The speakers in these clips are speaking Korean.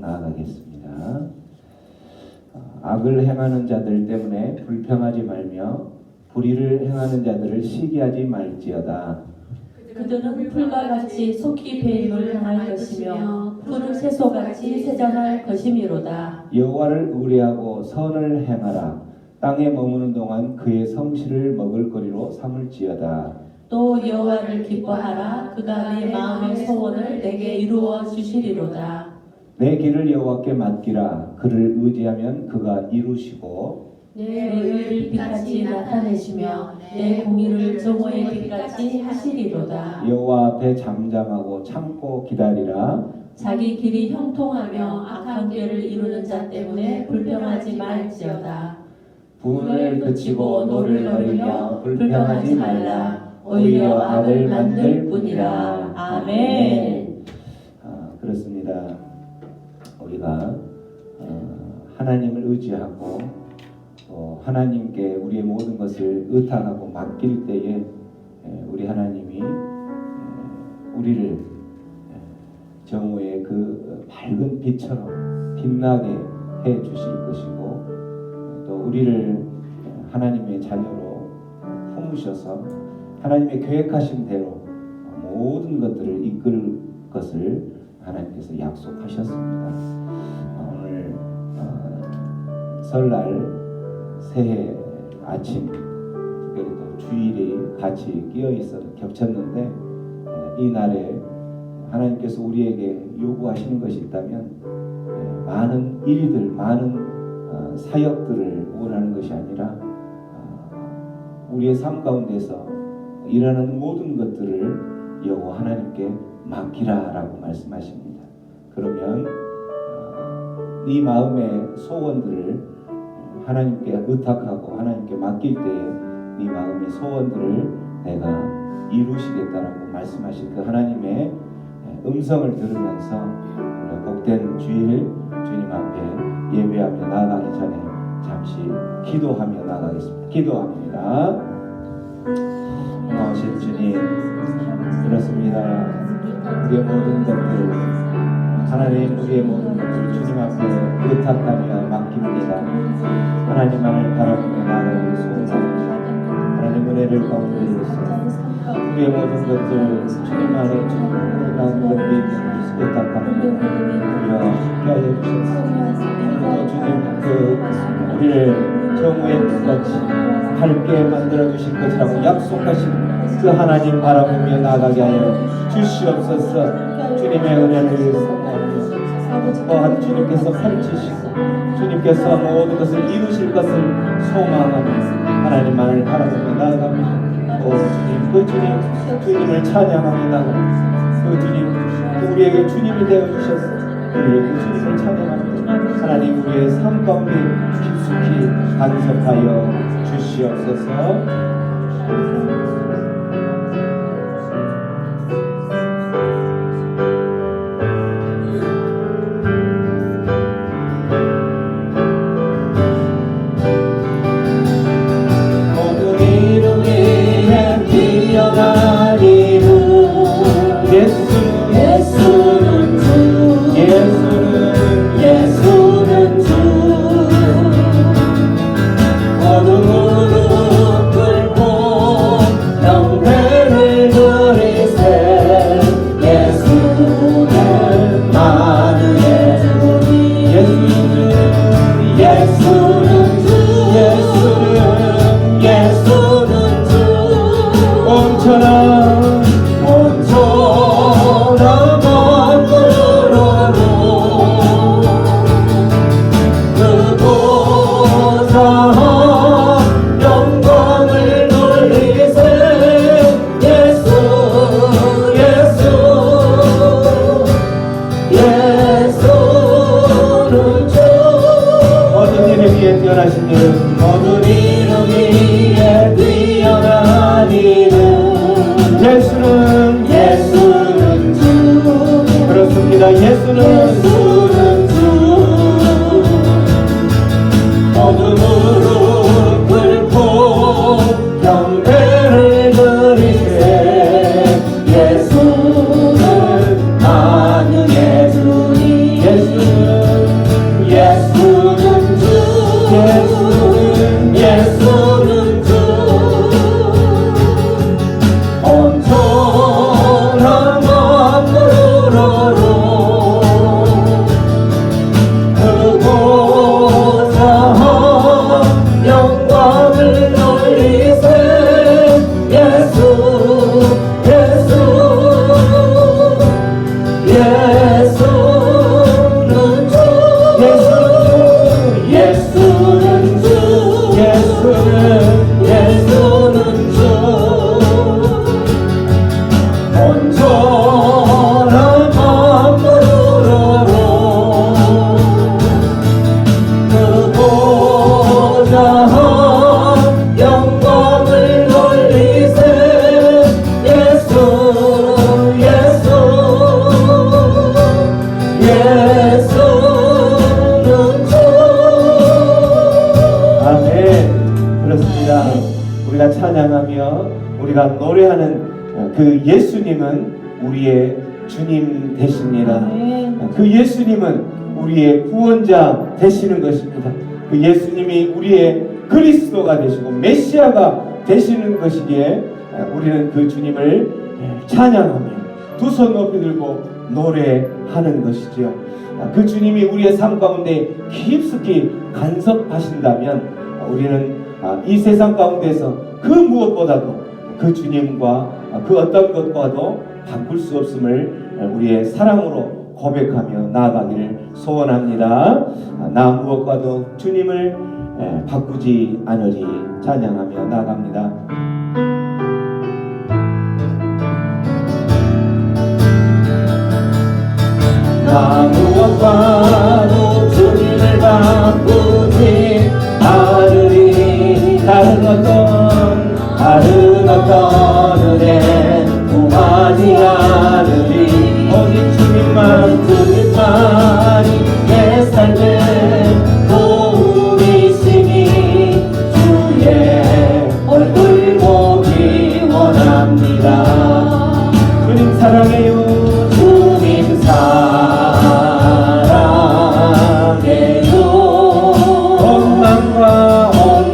나아가겠습니다. 악을 행하는 자들 때문에 불평하지 말며 불의를 행하는 자들을 시기하지 말지어다. 그들은 풀과 같이 속히 배임을 당할 것이며 푸른 채소같이 세잔할 것이미로다. 여호와를 의뢰하고 선을 행하라. 땅에 머무는 동안 그의 성실을 먹을거리로 삼을지어다. 또 여호와를 기뻐하라. 그가 내 마음의 소원을 내게 이루어 주시리로다. 내 길을 여호와께 맡기라. 그를 의지하면 그가 이루시고 내 의를 빛같이 나타내시며 내 공의를 정오의 빛같이 하시리로다. 여호와 앞에 잠잠하고 참고 기다리라. 자기 길이 형통하며 악한 꾀를 이루는 자 때문에 불평하지 말지어다. 분을 그치고 노를 거리며 불평하지 말라. 오히려 악을 만들 뿐이라. 아멘. 그렇습니다. 우리가 하나님을 의지하고 하나님께 우리의 모든 것을 의탁하고 맡길 때에 우리 하나님이 우리를 정오의 그 밝은 빛처럼 빛나게 해 주실 것이고, 또 우리를 하나님의 자녀로 품으셔서 하나님의 계획하신 대로 모든 것들을 이끌 것을 하나님께서 약속하셨습니다. 오늘 설날 새해 아침, 특별히 또 주일이 같이 끼어 있어 겹쳤는데, 이 날에 하나님께서 우리에게 요구하시는 것이 있다면 많은 일들, 많은 사역들을 원하는 것이 아니라 우리의 삶 가운데서 일하는 모든 것들을 여호와 하나님께 맡기라라고 말씀하십니다. 그러면 네 마음의 소원들을 하나님께 의탁하고 하나님께 맡길 때에 네 마음의 소원들을 내가 이루시겠다라고 말씀하신 그 하나님의 음성을 들으면서 복된 주일 주님 앞에 예배하며 나아가기 전에 잠시 기도하며 나아가겠습니다. 기도합니다. 고마우신 주님, 그렇습니다. 우리의 모든 것들 하나님, 우리의 모든 것을 주님 앞에 의탁하며 맡깁니다. 하나님만을 바라보며 나아가기 소원합니다. 하나님 은혜를 가운데에서 우리의 모든 것들 주님 안에 충분한 것들이 의탁합니다. 우리와 함께하여 주셔서 주님 우리를 정오의 빛같이 밝게 만들어 주실 것이라고 약속하신 그 하나님 바라보며 나아가게 하여 주시옵소서. 주님의 은혜를 소망하며 또한 주님께서 펼치시고 주님께서 모든 것을 이루실 것을 소망하며 하나님만을 바라보며 나아갑니다. 주님, 그 주님을 찬양하며 나아갑니다. 그 주님, 우리에게 주님이 되어주셔서 우리를 그 주님을 찬양합니다. 하나님, 우리의 삶 가운데 깊숙이 간섭하여 주시옵소서. 예수는 찬양하며 우리가 노래하는 그 예수님은 우리의 주님 되십니다. 아멘. 그 예수님은 우리의 구원자 되시는 것입니다. 그 예수님이 우리의 그리스도가 되시고 메시아가 되시는 것이기에 우리는 그 주님을 찬양하며 두 손 높이 들고 노래하는 것이지요. 그 주님이 우리의 삶 가운데 깊숙이 간섭하신다면 우리는 이 세상 가운데서 그 무엇보다도 그 주님과 그 어떤 것과도 바꿀 수 없음을 우리의 사랑으로 고백하며 나아가기를 소원합니다. 나 무엇과도 주님을 바꾸지 않으리 찬양하며 나아갑니다. 나 무엇과도 주님을 바꾸지 않으리. 다른 어떤 은혜 구하지 않으리. 오직 주님만이 내 삶의 도움이시니 주의 얼굴 보기 원합니다. 주님 사랑해요. 주님 사랑해요. 온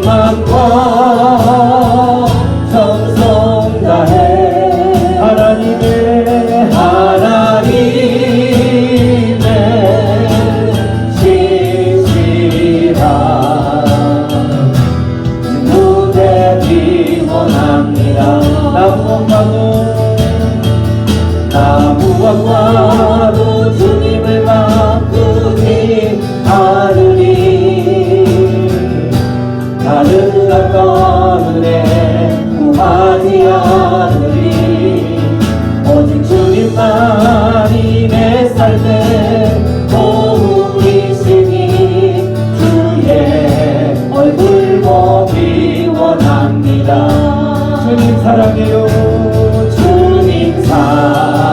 마음과 정성 다해 하나님의 신실한 무대 기원합니다. 나 무엇과도 주님을 바꾸지 않으리. 다른 어떤 은혜 구하지 않으리. 오직 주님만이 내 삶의 도움이시니 주의 얼굴 보기 원합니다. 주님 사랑해요. 주님 사랑해요.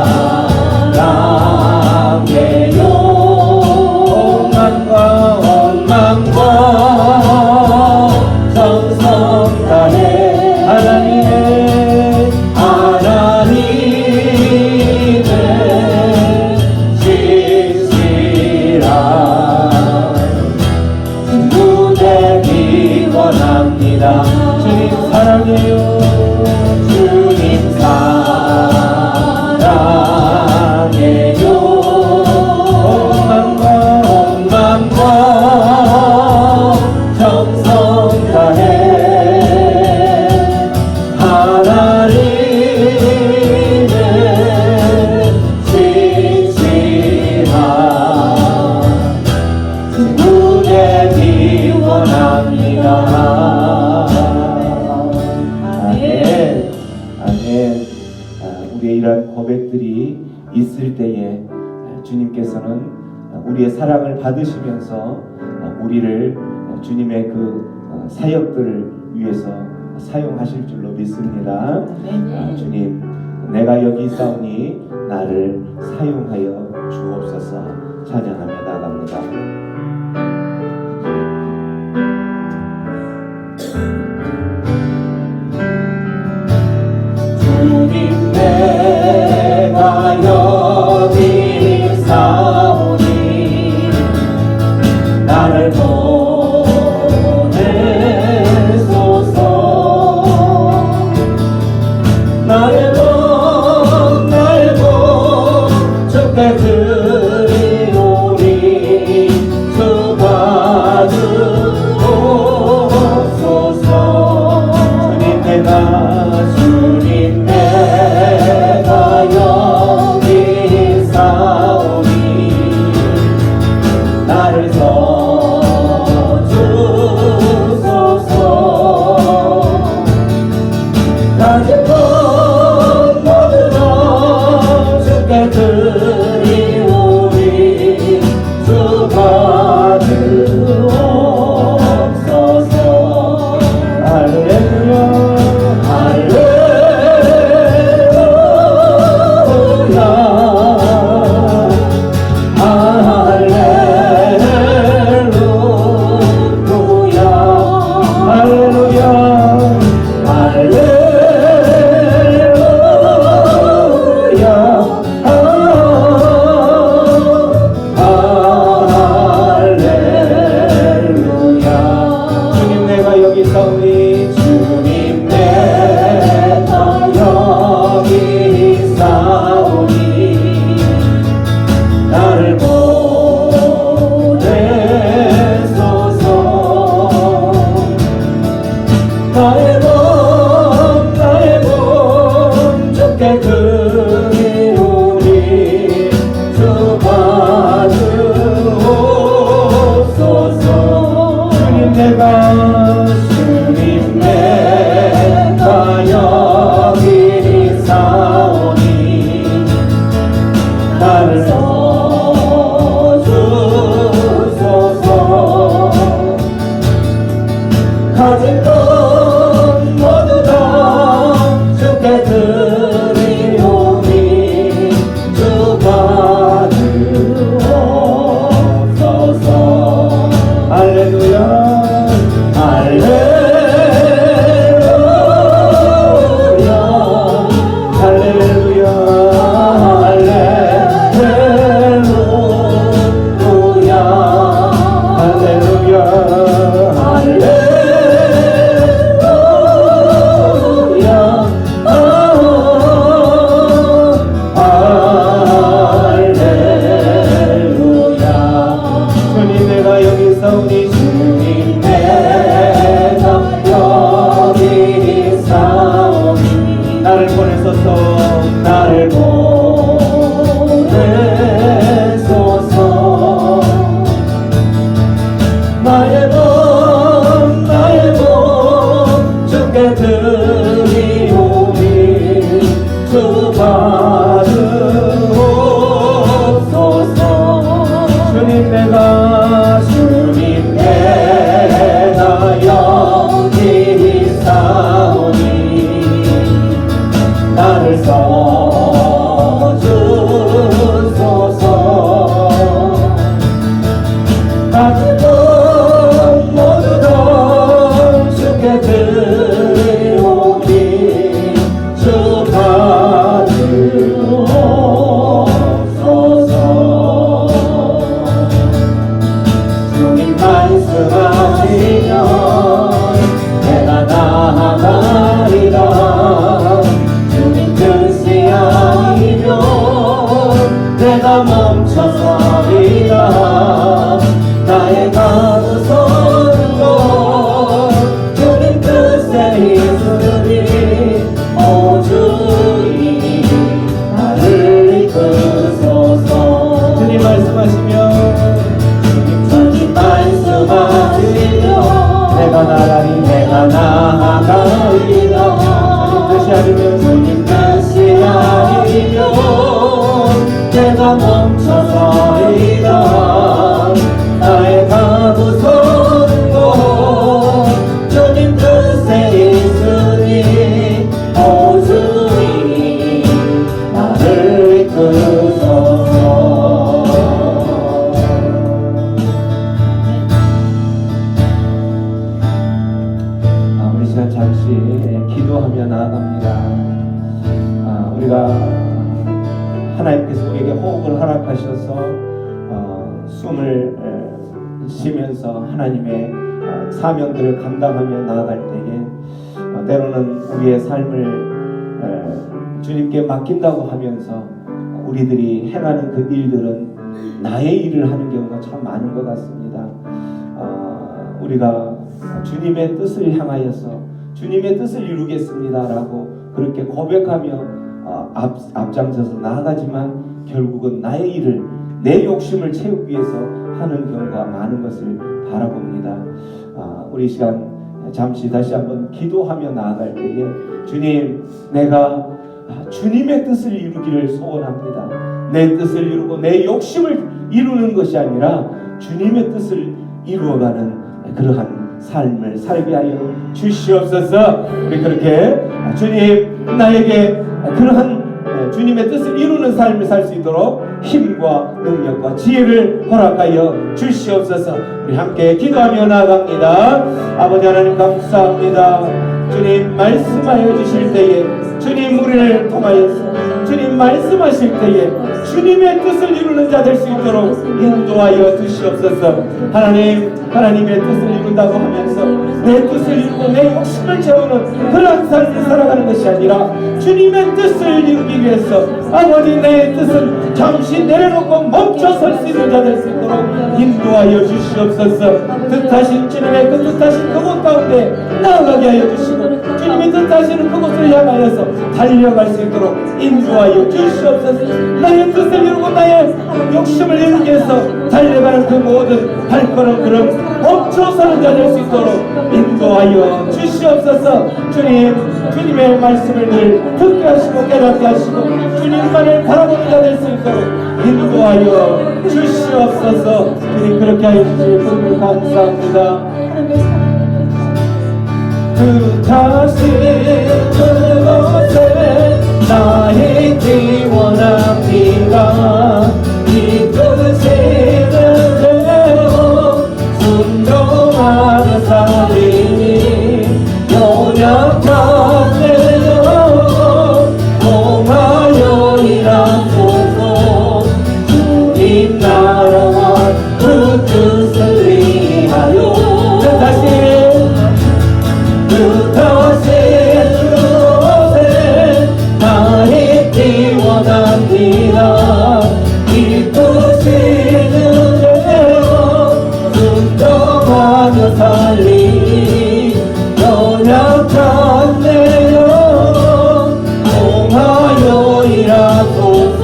온 마음과 정성 다해 하나님의 신실한 무대 기원합니다. 주님 사랑해요. 주님 사랑해요. 온 마음과 정성 다해 하나님의 신실한 무대 기원합니다. 아멘. 우리의 이러한 고백들이 있을 때에 주님께서는 우리의 사랑을 받으시면서 우리를 주님의 그 사역들을 위해서 사용하실 줄로 믿습니다. 주님, 내가 여기 있사오니 나를 사용하여 주옵소서. 찬양하며 나갑니다. 주님, 내가 여기 있사오니 나를 보내소서. 나를 주께 드리오니 주 받으옵소서. 주님 내가 여기 있사오니 나를 가지고 모두 다 주께 드리오니 주 받으옵소서. 주님 말씀하시면 내가 나아가리라. 주님 뜻이 아니면 내가 멈춰서리라. 나의 가고 서는 곳 주님 뜻에 있으니 오 주님 나를 이끄소서. 주님 말씀하시면 주님 말씀하시면 내가 나가리 내가 나아가리라. 주님 뜻이 아니면 내가 멈춰서리라. 나의 가고 서는 곳 주님 뜻에 있으니 오 주님 나를 이끄소서. 우리 시간 잠시 기도하며 나아갑니다. 우리가 하나님께서 우리에게 호흡을 허락하셔서 숨을 쉬면서 하나님의 사명들을 감당하며 나아갈 때에 때로는 우리의 삶을 주님께 맡긴다고 하면서 우리들이 행하는 그 일들은 나의 일을 하는 경우가 참 많은 것 같습니다. 우리가 주님의 뜻을 향하여서 주님의 뜻을 이루겠습니다라고 그렇게 고백하며 앞장서서 나아가지만 결국은 나의 일을 내 욕심을 채우기 위해서 하는 경우가 많은 것을 바라봅니다. 우리 시간 잠시 다시 한번 기도하며 나아갈 때에 주님 내가 주님의 뜻을 이루기를 소원합니다. 내 뜻을 이루고 내 욕심을 이루는 것이 아니라 주님의 뜻을 이루어가는 그러한 삶을 살게 하여 주시옵소서. 우리 그렇게 주님 나에게 그러한 주님의 뜻을 이루는 삶을 살 수 있도록 힘과 능력과 지혜를 허락하여 주시옵소서. 우리 함께 기도하며 나아갑니다. 아버지 하나님 감사합니다. 주님 말씀하여 주실 때에 주님 우리를 통하여서 주님 말씀하실 때에 주님의 뜻을 이루는 자 될 수 있도록 인도하여 주시옵소서. 하나님의 뜻을 이룬다고 하면서 내 뜻을 이루고 내 욕심을 채우는 그런 삶을 살아가는 것이 아니라 주님의 뜻을 이루기 위해서 아버지 내 뜻은 잠시 내려놓고 멈춰 설 수 있는 자 될 수 있도록 인도하여 주시옵소서. 뜻하신 주님의 그 뜻하신 그곳 가운데 나아가게 하여 주시고 주님이 뜻하시는 그곳을 향하여서 달려갈 수 있도록 인도하여 주시옵소서. 나의 뜻을 이루고 나의 욕심을 이루기 위해서 달려가는 그 모든 발걸음들은 멈춰서는 자 될 수 있도록 인도하여 주시옵소서. 주님의 말씀을 늘 듣게 하시고 깨닫게 하시고 주님만을 바라보는 자 될 수 있도록 인도하여 주시옵소서. 주님 그렇게 하여 주실 분을 감사합니다. 뜻하신 그곳에 나 있기 원합니다. 이 뜻이는 대로 순종하는 삶이니 연약한 내려 통하여 일하소서. 주님 나라와 그 뜻을 위하여 뜻하신 그곳에 나 있기 원합니다. 이 뜻이는 대로 순종하며 살리니 연약한 내 영 통하여 일하소서.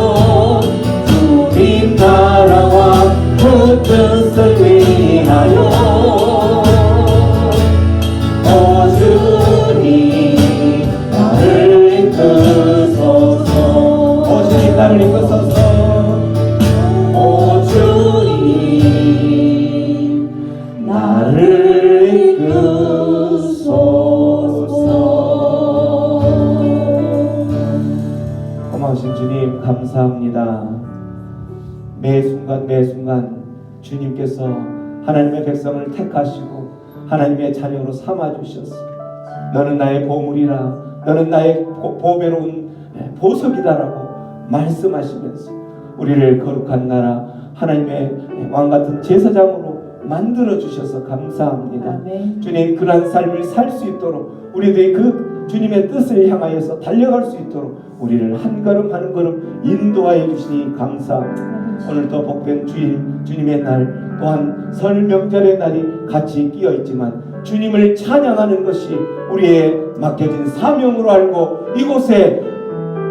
주님 나라와 그 뜻을 위하여 나를 이끄소서. 오 주님 나를 이끄소서. 고마우신 주님 감사합니다. 매 순간 주님께서 하나님의 백성을 택하시고 하나님의 자녀로 삼아주셨어. 너는 나의 보물이라, 너는 나의 보배로운 보석이다라고 말씀하시면서 우리를 거룩한 나라 하나님의 왕같은 제사장으로 만들어 주셔서 감사합니다. 아멘. 주님, 그러한 삶을 살 수 있도록 우리들이 그 주님의 뜻을 향하여서 달려갈 수 있도록 우리를 한 걸음 한 걸음 인도하여 주시니 감사합니다. 오늘도 복된 주님의 날, 또한 설 명절의 날이 같이 끼어 있지만 주님을 찬양하는 것이 우리의 맡겨진 사명으로 알고 이곳에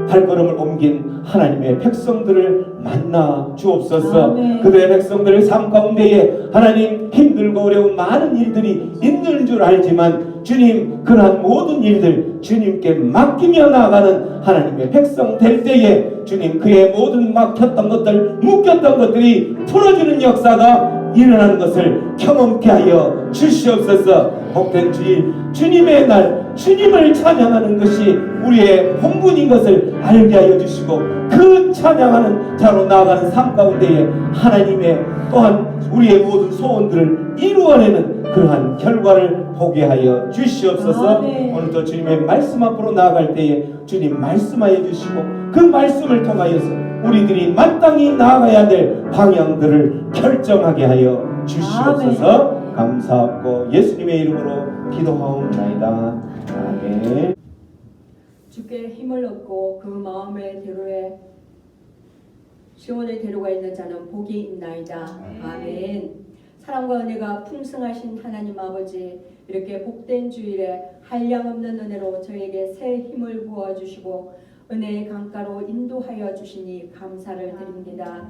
발걸음을 옮긴 하나님의 백성들을 만나 주옵소서. 아멘. 그들의 백성들의 삶 가운데에 하나님 힘들고 어려운 많은 일들이 있는 줄 알지만 주님, 그러한 모든 일들 주님께 맡기며 나아가는 하나님의 백성 될 때에 주님, 그의 모든 막혔던 것들, 묶였던 것들이 풀어주는 역사가 일어나는 것을 경험케 하여 주시옵소서. 복된 주일, 주님의 날, 주님을 찬양하는 것이 우리의 본분인 것을 알게 하여 주시고 그 찬양하는 자로 나아가는 삶 가운데에 하나님의 또한 우리의 모든 소원들을 이루어내는 그러한 결과를 보게 하여 주시옵소서. 아멘. 오늘도 주님의 말씀 앞으로 나아갈 때에 주님 말씀하여 주시고 그 말씀을 통하여서 우리들이 마땅히 나아가야 될 방향들을 결정하게 하여 주시옵소서. 감사하고 예수님의 이름으로 기도하옵나이다. 아멘. 주께 힘을 얻고 그 마음의 대로에 시온의 대로가 있는 자는 복이 있나이다. 아멘. 사랑과 은혜가 풍성하신 하나님 아버지, 이렇게 복된 주일에 한량없는 은혜로 저에게 새 힘을 부어주시고 은혜의 강가로 인도하여 주시니 감사를 드립니다.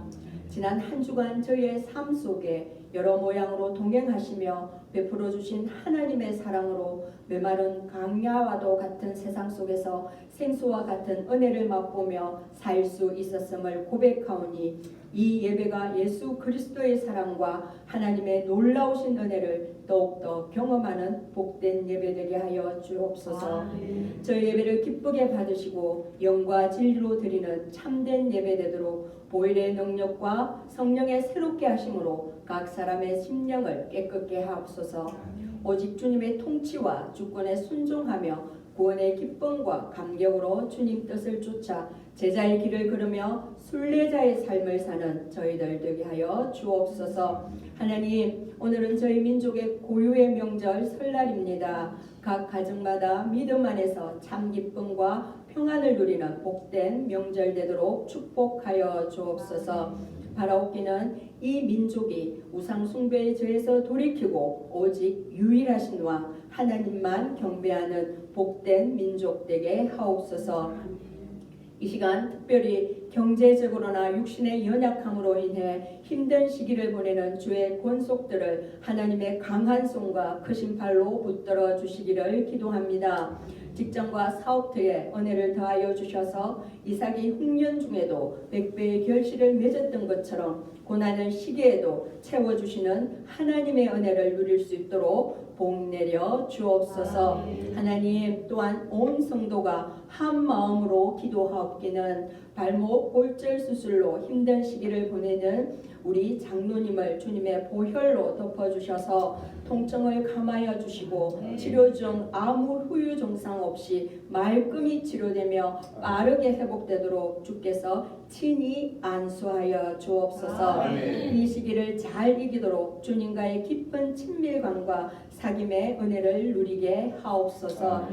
지난 한 주간 저희의 삶 속에 여러 모양으로 동행하시며 베풀어 주신 하나님의 사랑으로 메마른 강야와도 같은 세상 속에서 생수와 같은 은혜를 맛보며 살 수 있었음을 고백하오니 이 예배가 예수 그리스도의 사랑과 하나님의 놀라우신 은혜를 더욱더 경험하는 복된 예배되게 하여 주옵소서. 저희 예배를 기쁘게 받으시고 영과 진리로 드리는 참된 예배되도록 보일의 능력과 성령의 새롭게 하심으로 각 사람의 심령을 깨끗게 하옵소서. 오직 주님의 통치와 주권에 순종하며 구원의 기쁨과 감격으로 주님 뜻을 쫓아 제자의 길을 걸으며 순례자의 삶을 사는 저희들 되게 하여 주옵소서. 하나님, 오늘은 저희 민족의 고유의 명절 설날입니다. 각 가정마다 믿음 안에서 참 기쁨과 평안을 누리는 복된 명절 되도록 축복하여 주옵소서. 바라옵기는 이 민족이 우상 숭배의 죄에서 돌이키고 오직 유일하신 왕 하나님만 경배하는 복된 민족 되게 하옵소서. 이 시간 특별히 경제적으로나 육신의 연약함으로 인해 힘든 시기를 보내는 주의 권속들을 하나님의 강한 손과 크신 팔로 붙들어 주시기를 기도합니다. 직장과 사업터에 은혜를 더하여 주셔서 이삭이 흉년 중에도 100배의 결실을 맺었던 것처럼 고난의 시기에도 채워주시는 하나님의 은혜를 누릴 수 있도록 복 내려 주옵소서. 하나님, 또한 온 성도가 한 마음으로 기도하옵기는 발목 골절 수술로 힘든 시기를 보내는 우리 장로님을 주님의 보혈로 덮어주셔서 통증을 감하여 주시고 치료 중 아무 후유 증상 없이 말끔히 치료되며 빠르게 회복되도록 주께서 친히 안수하여 주옵소서. 이 시기를 잘 이기도록 주님과의 깊은 친밀감과 사귐의 은혜를 누리게 하옵소서.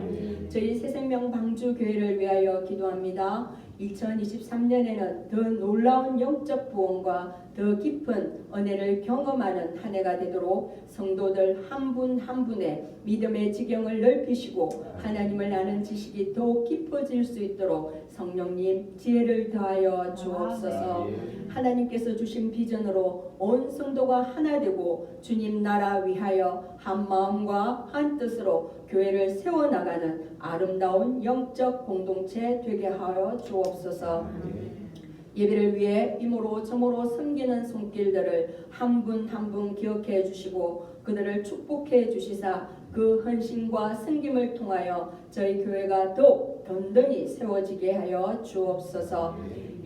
저희 새생명 방주교회를 위하여 기도합니다. 2023년에는 더 놀라운 영적 부흥과 더 깊은 은혜를 경험하는 한 해가 되도록 성도들 한 분 한 분의 믿음의 지경을 넓히시고 하나님을 아는 지식이 더욱 깊어질 수 있도록 성령님 지혜를 더하여 주옵소서. 하나님께서 주신 비전으로 온 성도가 하나 되고 주님 나라 위하여 한 마음과 한 뜻으로 교회를 세워나가는 아름다운 영적 공동체 되게 하여 주옵소서. 예배를 위해 이모로 저모로 섬기는 손길들을 한 분 한 분 기억해 주시고 그들을 축복해 주시사 그 헌신과 섬김을 통하여 저희 교회가 더욱 든든히 세워지게 하여 주옵소서.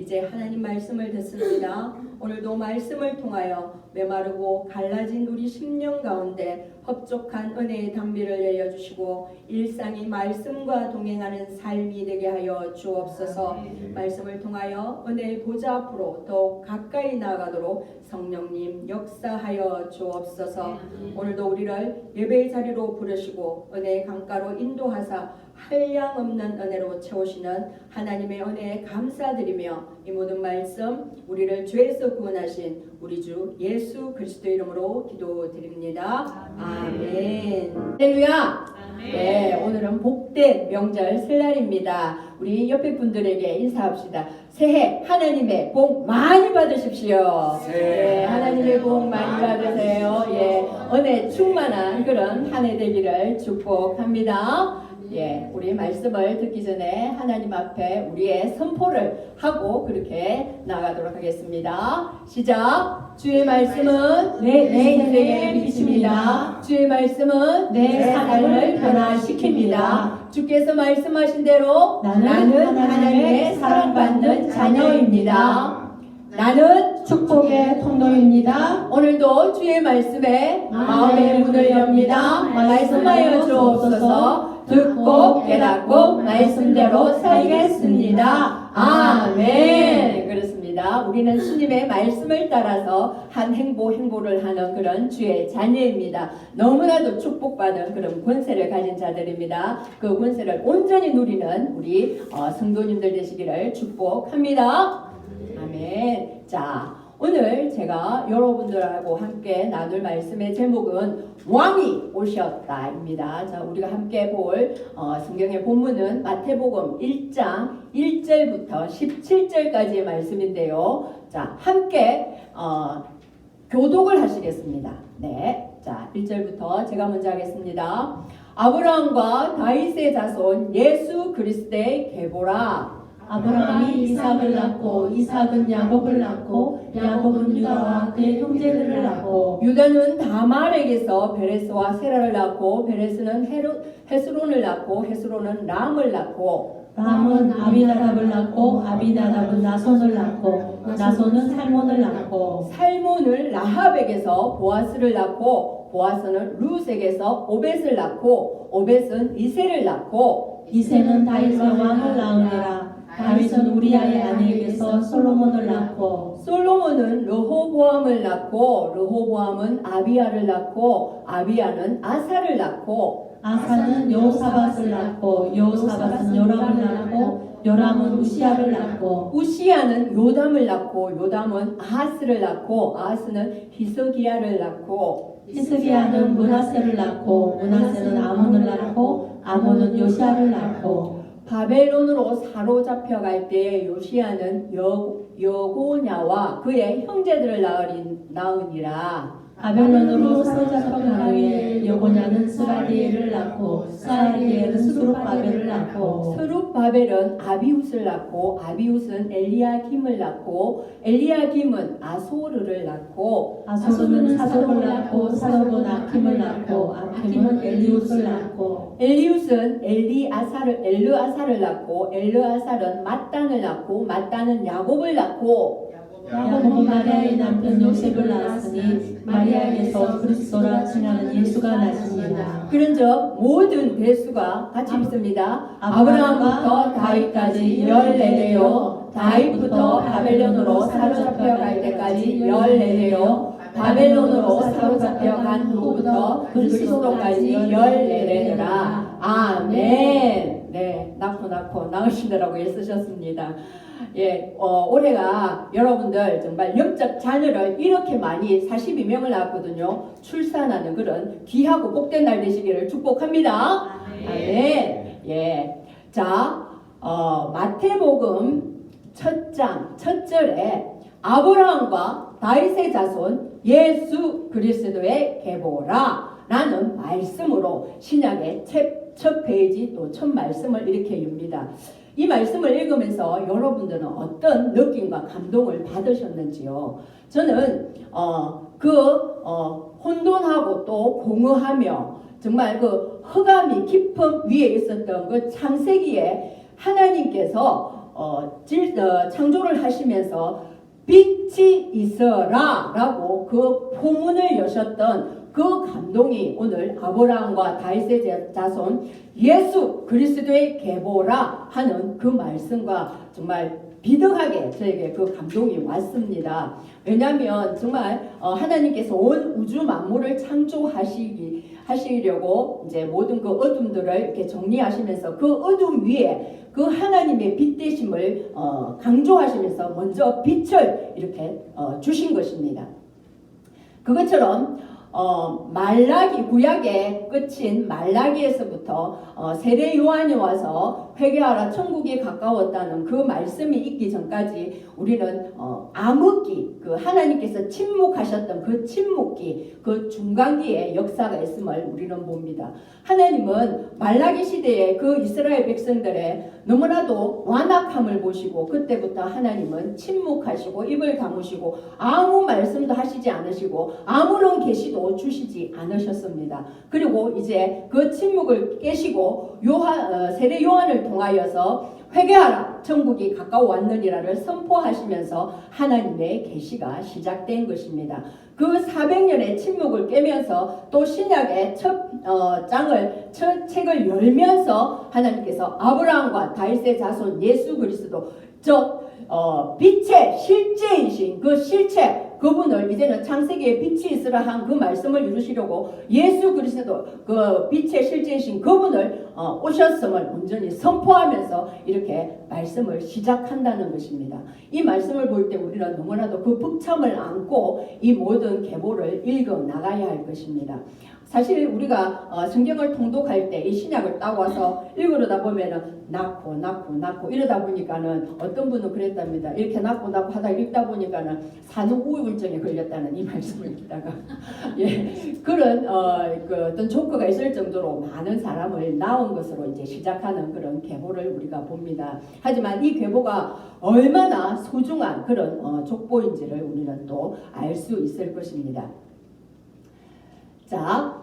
이제 하나님 말씀을 듣습니다. 오늘도 말씀을 통하여 메마르고 갈라진 우리 심령 가운데 흡족한 은혜의 담비를 내려주시고 일상이 말씀과 동행하는 삶이 되게 하여 주옵소서. 말씀을 통하여 은혜의 보좌 앞으로 더욱 가까이 나아가도록 성령님 역사하여 주옵소서. 오늘도 우리를 예배의 자리로 부르시고 은혜의 강가로 인도하사 한량없는 은혜로 채우시는 하나님의 은혜에 감사드리며 이 모든 말씀 우리를 죄에서 구원하신 우리 주 예수 그리스도 이름으로 기도드립니다. 아멘. 할렐루야. 네, 오늘은 복된 명절 설날입니다. 우리 옆에 분들에게 인사합시다. 새해 하나님의 복 많이 받으십시오. 네, 하나님의 복 많이 받으세요. 예, 은혜 충만한 그런 한 해 되기를 축복합니다. 예, 우리 말씀을 듣기 전에 하나님 앞에 우리의 선포를 하고 그렇게 나가도록 하겠습니다. 시작. 주의 말씀은 내 인생의 빛입니다. 주의 말씀은 내 삶을 변화시킵니다. 주께서 말씀하신 대로 나는 하나님의 사랑받는 자녀입니다. 나는 축복의 통로입니다. 오늘도 주의 말씀에 마음의 문을 엽니다. 말씀하여 주옵소서. 듣고 깨닫고 말씀대로 살겠습니다. 아멘. 그렇습니다. 우리는 주님의 말씀을 따라서 한 행보를 하는 그런 주의 자녀입니다. 너무나도 축복받은 그런 권세를 가진 자들입니다. 그 권세를 온전히 누리는 우리 성도님들 되시기를 축복합니다. 아멘. 자, 오늘 제가 여러분들하고 함께 나눌 말씀의 제목은 왕이 오셨다입니다. 자, 우리가 함께 볼 성경의 본문은 마태복음 1장 1절부터 17절까지의 말씀인데요. 자, 함께 교독을 하시겠습니다. 네, 자, 1절부터 제가 먼저 하겠습니다. 아브라함과 다윗의 자손 예수 그리스도의 계보라. 아브라함이 이삭을 낳고 이삭은 야곱을 낳고 야곱은 유다와 그의 형제들을 낳고 유다는 다말에게서 베레스와 세라를 낳고 베레스는 헤스론을 낳고 헤스론은 람을 낳고 람은 아비나답을 낳고 아비나답은 나손을 낳고 나손은 살몬을 낳고 살몬을 라합에게서 보아스를 낳고 보아스는 룻에게서 오벳을 낳고 오벳은 이세를 낳고 이세는 다윗과 왕을 낳으니라. 다윗은 우리아의 아내에게서 솔로몬을 낳고 솔로몬은 르호보암을 낳고 르호보암은 아비야를 낳고 아비야는 아사를 낳고 아사는 여호사밧을 낳고 여호사밧은 요람을 낳고 요람은 우시아를 낳고 우시야는 요담을 낳고 요담은 아하스를 낳고 아하스는 히스기야를 낳고 히스기야는 므낫세를 낳고 므낫세는 아몬을 낳고 아몬은 요시아를 낳고 바벨론으로 사로잡혀갈 때에 요시야는 여고냐와 그의 형제들을 낳으니라. 바벨론으로 사로잡혀간 후에 여고냐는 스라디엘을 낳고 스라디엘은 스룹바벨을 낳고 스룹바벨은 아비웃을 낳고 아비웃은 엘리야김을 낳고 엘리야김은 아소르를 낳고 아소르는 사독을 낳고 사독은 아킴을 낳고 아킴은 엘리웃을 낳고 엘리웃은 엘르아사를 낳고 엘르아살은 mat단을 낳고 mat단은 야곱을 낳고 야곱은 마리아의 남편 요셉을 낳았으니 마리아에게서 그리스도라 칭하는 예수가 나시니라. 그런즉 모든 대수가 같이 읽습니다. 아브라함부터 다윗까지 14대요 다윗부터 바벨론으로 사로잡혀갈 때까지 14대요 바벨론으로 사로잡혀간 후부터 그리스도까지 14대더라. 아멘. 네, 낳고 낳으시더라고 애쓰셨습니다. 예, 올해가 여러분들 정말 영적 자녀를 이렇게 많이 42명을 낳았거든요. 출산하는 그런 귀하고 복된 날 되시기를 축복합니다. 아멘. 예, 자, 마태복음 첫 장 첫 절에 아브라함과 다윗의 자손 예수 그리스도의 계보라 라는 말씀으로 신약의 첫 페이지 또 첫 말씀을 이렇게 엽니다. 이 말씀을 읽으면서 여러분들은 어떤 느낌과 감동을 받으셨는지요? 저는 혼돈하고 또 공허하며 정말 그 흑암이 깊은 위에 있었던 그 창세기에 하나님께서 창조를 하시면서 빛이 있어라 라고 그 포문을 여셨던 그 감동이 오늘 아브라함과 다윗의 자손 예수 그리스도의 계보라 하는 그 말씀과 정말 비등하게 저에게 그 감동이 왔습니다. 왜냐하면 정말 하나님께서 온 우주 만물을 창조하시려고 이제 모든 그 어둠들을 이렇게 정리하시면서 그 어둠 위에 그 하나님의 빛 되심을 강조하시면서 먼저 빛을 이렇게 주신 것입니다. 그것처럼 말라기 구약의 끝인 말라기에서부터 세례 요한이 와서 회개하라 천국이 가까웠다는 그 말씀이 있기 전까지 우리는 암흑기 그 하나님께서 침묵하셨던 그 침묵기 그 중간기의 역사가 있음을 우리는 봅니다. 하나님은 말라기 시대에 그 이스라엘 백성들의 너무나도 완악함을 보시고 그때부터 하나님은 침묵하시고 입을 다무시고 아무 말씀도 하시지 않으시고 아무런 계시도 주시지 않으셨습니다. 그리고 이제 그 침묵을 깨시고 세례 요한을 통하여서 회개하라 천국이 가까워 왔느니라를 선포하시면서 하나님의 계시가 시작된 것입니다. 그 400년의 침묵을 깨면서 또 신약의 첫 책을 열면서 하나님께서 아브라함과 다윗의 자손 예수 그리스도 즉 빛의 실제이신 그 실체 그분을 이제는 창세기에 빛이 있으라 한 그 말씀을 이루시려고 예수 그리스도 그 빛의 실제이신 그분을 오셨음을 온전히 선포하면서 이렇게 말씀을 시작한다는 것입니다. 이 말씀을 볼 때 우리는 너무나도 그 벅참을 안고 이 모든 계보를 읽어 나가야 할 것입니다. 사실 우리가 성경을 통독할 때 이 신약을 따고 와서 읽으려다 보면은 낳고 이러다 보니까는 어떤 분은 그랬답니다. 이렇게 낳고 하다 읽다 보니까는 산후 우울증에 걸렸다는 이 말씀을 읽다가 예 그런 그 어떤 조커가 있을 정도로 많은 사람을 낳은 것으로 이제 시작하는 그런 계보를 우리가 봅니다. 하지만 이 계보가 얼마나 소중한 그런 족보인지를 우리는 또 알 수 있을 것입니다. 자,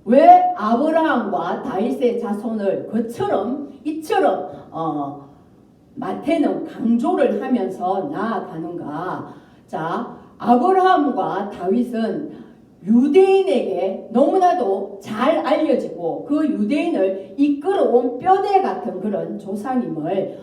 왜 아브라함과 다윗의 자손을 이처럼 마태는 강조를 하면서 나아가는가? 자, 아브라함과 다윗은 유대인에게 너무나도 잘 알려지고 그 유대인을 이끌어온 뼈대 같은 그런 조상임을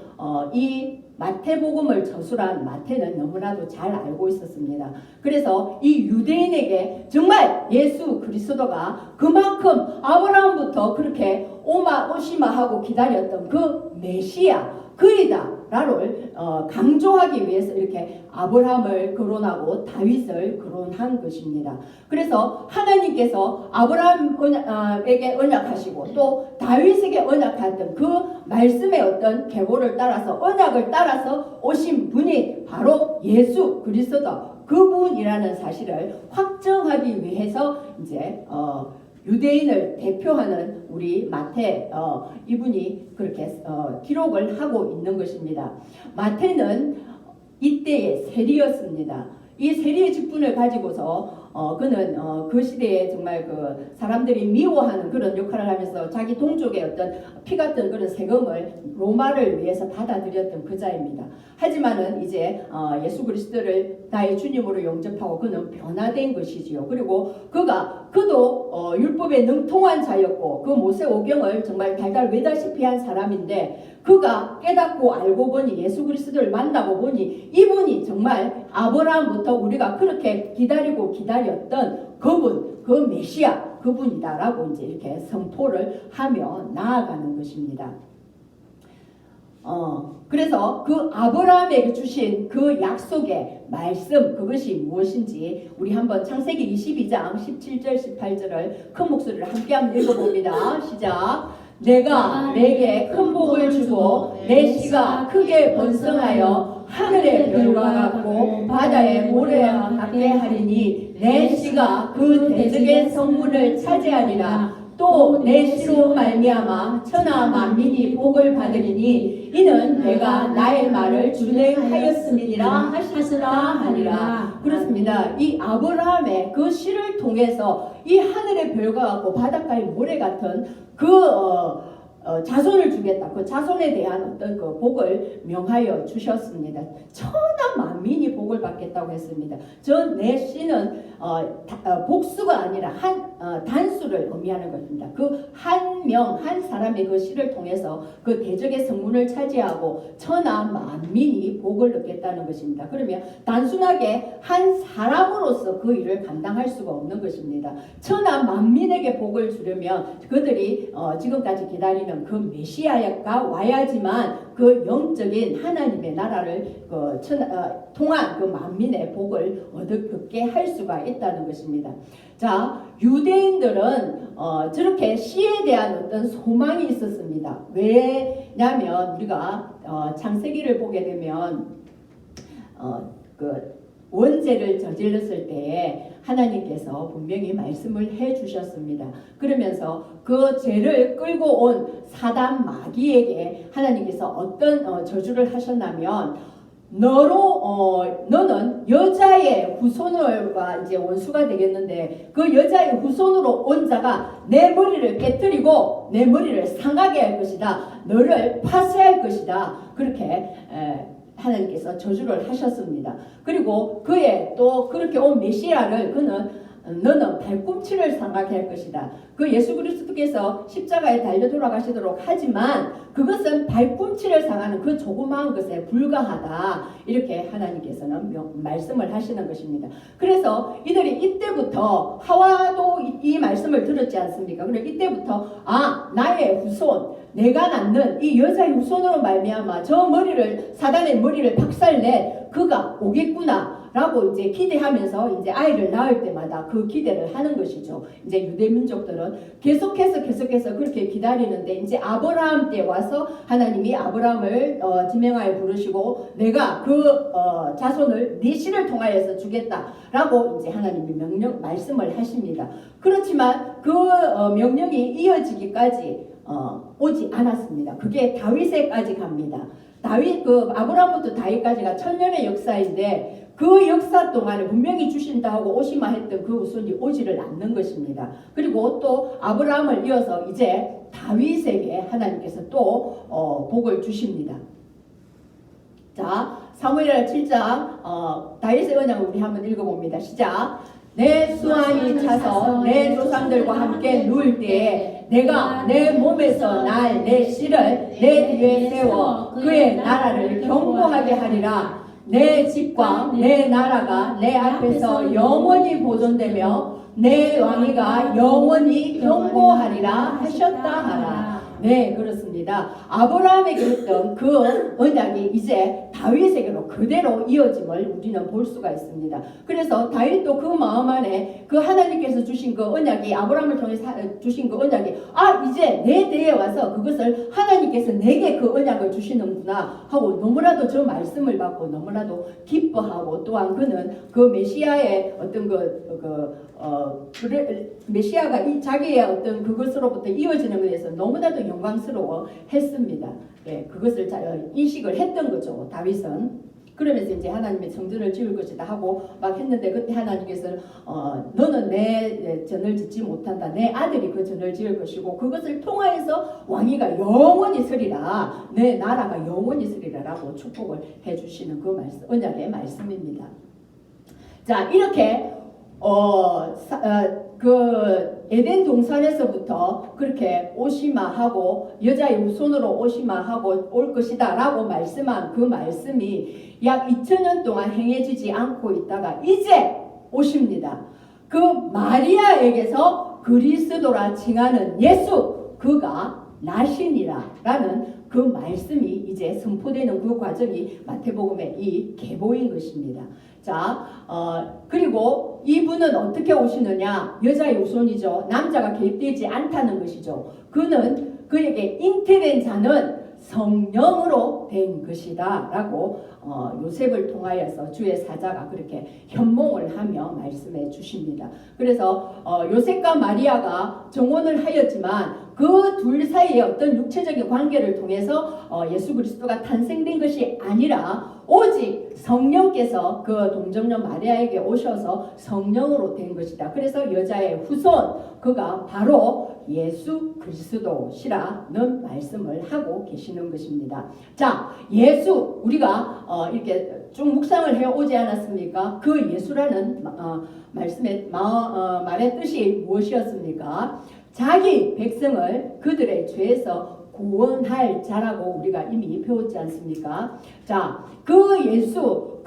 이 마태복음을 저술한 마태는 너무나도 잘 알고 있었습니다. 그래서 이 유대인에게 정말 예수 그리스도가 그만큼 아브라함부터 그렇게 오시마하고 기다렸던 그 메시아 그이다 라를 강조하기 위해서 이렇게 아브라함을 거론하고 다윗을 거론한 것입니다. 그래서 하나님께서 아브라함에게 언약하시고 또 다윗에게 언약했던 그 말씀의 어떤 계보를 따라서 언약을 따라서 오신 분이 바로 예수 그리스도 그분이라는 사실을 확정하기 위해서 이제 유대인을 대표하는 우리 마태 이분이 그렇게 기록을 하고 있는 것입니다. 마태는 이때의 세리였습니다. 이 세리의 직분을 가지고서 그는 그 시대에 정말 그 사람들이 미워하는 그런 역할을 하면서 자기 동족의 어떤 피 같은 그런 세금을 로마를 위해서 받아들였던 그 자입니다. 하지만은 이제 예수 그리스도를 나의 주님으로 영접하고 그는 변화된 것이지요. 그리고 그도 율법에 능통한 자였고 그 모세오경을 정말 달달 외다시피 한 사람인데 그가 깨닫고 알고 보니 예수 그리스도를 만나고 보니 이분이 정말 아브라함부터 우리가 그렇게 기다렸던 그분, 그 메시아 그분이다라고 이제 이렇게 선포를 하며 나아가는 것입니다. 그래서 그 아브라함에게 주신 그 약속의 말씀 그것이 무엇인지 우리 한번 창세기 22장 17절 18절을 큰 목소리로 함께 한번 읽어봅니다. 시작. 내가 내게 큰 복을 주고 내 씨가 크게 번성하여 하늘의 별과 같고 바다의 모래와 같게 하리니 내 씨가 그 대적의 성문을 차지하리라. 또 내 씨로 말미암아 천하 만민이 복을 받으리니 이는 내가 나의 말을 준행하였음이니라 하시라 하니라. 그렇습니다. 이 아브라함의 그 씨를 통해서 이 하늘의 별과 같고 바닷가의 모래 같은 그 자손을 주겠다. 그 자손에 대한 어떤 그 복을 명하여 주셨습니다. 천하 만민이 복을 받겠다고 했습니다. 저 내 씨는 복수가 아니라 단수를 의미하는 것입니다. 그 한 명, 한 사람의 그 씨를 통해서 그 대적의 성문을 차지하고 천하 만민이 복을 얻겠다는 것입니다. 그러면 단순하게 한 사람으로서 그 일을 감당할 수가 없는 것입니다. 천하 만민에게 복을 주려면 그들이 지금까지 기다리는 그 메시아가 와야지만 그 영적인 하나님의 나라를 통한 그 만민의 복을 얻게 할 수가 있다는 것입니다. 자, 유대인들은 저렇게 시에 대한 어떤 소망이 있었습니다. 왜냐하면 우리가 창세기를 보게 되면 그 원죄를 저질렀을 때에 하나님께서 분명히 말씀을 해주셨습니다. 그러면서 그 죄를 끌고 온 사단 마귀에게 하나님께서 어떤 저주를 하셨냐면 너는 여자의 후손과 이제 원수가 되겠는데 그 여자의 후손으로 온 자가 내 머리를 깨뜨리고 내 머리를 상하게 할 것이다. 너를 파쇄할 것이다. 그렇게 하나님께서 저주를 하셨습니다. 그리고 그의 또 그렇게 온 메시아를 너는 발꿈치를 상하게 할 것이다. 그 예수 그리스도께서 십자가에 달려 돌아가시도록 하지만 그것은 발꿈치를 상하는 그 조그마한 것에 불과하다. 이렇게 하나님께서는 말씀을 하시는 것입니다. 그래서 이들이 이때부터 하와도 이 말씀을 들었지 않습니까? 그래 이때부터 나의 후손 내가 낳는 이 여자의 후손으로 말미암아 저 사단의 머리를 박살내 그가 오겠구나 라고 이제 기대하면서 이제 아이를 낳을 때마다 그 기대를 하는 것이죠. 이제 유대 민족들은 계속해서 그렇게 기다리는데 이제 아브라함 때 와서 하나님이 아브라함을 지명하여 부르시고 내가 그 자손을 네 씨를 통하여서 주겠다라고 이제 하나님이 말씀을 하십니다. 그렇지만 그 명령이 이어지기까지 오지 않았습니다. 그게 다윗에까지 갑니다. 아브라함부터 다윗까지가 1000년의 역사인데 그 역사 동안에 분명히 주신다 하고 오시마 했던 그 후손이 오지를 않는 것입니다. 그리고 또 아브라함을 이어서 이제 다윗에게 하나님께서 또 복을 주십니다. 자, 사무엘하 7장 다윗의 언약을 우리 한번 읽어봅니다. 시작. 내 수완이 차서 내 조상들과 함께 누울 때에 내가 내 몸에서 날 내 씨를 내 뒤에 세워 그의 나라를 견고하게 하리라. 내 집과 내 나라가 내 앞에서 영원히 보존되며 내 왕위가 영원히 견고하리라 하셨다 하라. 네, 그렇습니다. 아브라함에게 했던 그 언약이 이제 다윗에게로 그대로 이어짐을 우리는 볼 수가 있습니다. 그래서 다윗도 그 마음 안에 그 하나님께서 주신 그 언약이 아브라함을 통해 주신 그 언약이 이제 내 대에 와서 그것을 하나님께서 내게 그 언약을 주시는구나 하고 너무나도 저 말씀을 받고 너무나도 기뻐하고 또한 그는 그 메시아의 어떤 메시아가 자기의 어떤 그것으로부터 이어지는 것에 대해서 너무나도 영광스러워 했습니다. 예, 그것을 잘 인식을 했던 거죠, 다윗은. 그러면서 이제 하나님의 성전을 지을 것이다 하고 막 했는데 그때 하나님께서 너는 내 전을 짓지 못한다. 내 아들이 그 전을 지을 것이고 그것을 통하여서 왕위가 영원히 서리라. 내 나라가 영원히 서리라 라고 축복을 해주시는 그 말씀, 언약의 말씀입니다. 자, 이렇게 그 에덴 동산에서부터 그렇게 오시마하고 여자의 후손으로 오시마하고 올 것이다 라고 말씀한 그 말씀이 약 2000년 동안 행해지지 않고 있다가 이제 오십니다. 그 마리아에게서 그리스도라 칭하는 예수 그가 나시니라 라는 그 말씀이 이제 선포되는 그 과정이 마태복음의 이 계보인 것입니다. 자, 그리고 이분은 어떻게 오시느냐? 여자의 후손이죠. 남자가 개입되지 않다는 것이죠. 그에게 잉태된 자는 성령으로 된 것이다 라고 요셉을 통하여서 주의 사자가 그렇게 현몽을 하며 말씀해 주십니다. 그래서 요셉과 마리아가 정혼을 하였지만 그 둘 사이의 어떤 육체적인 관계를 통해서 예수 그리스도가 탄생된 것이 아니라 오직 성령께서 그 동정녀 마리아에게 오셔서 성령으로 된 것이다. 그래서 여자의 후손 그가 바로 예수 그리스도시라는 말씀을 하고 계시는 것입니다. 자, 예수 우리가 이렇게 쭉 묵상을 해 오지 않았습니까? 그 예수라는 말씀의 말의 뜻이 무엇이었습니까? 자기 백성을 그들의 죄에서 구원할 자라고 우리가 이미 배웠지 않습니까? 자, 그 예수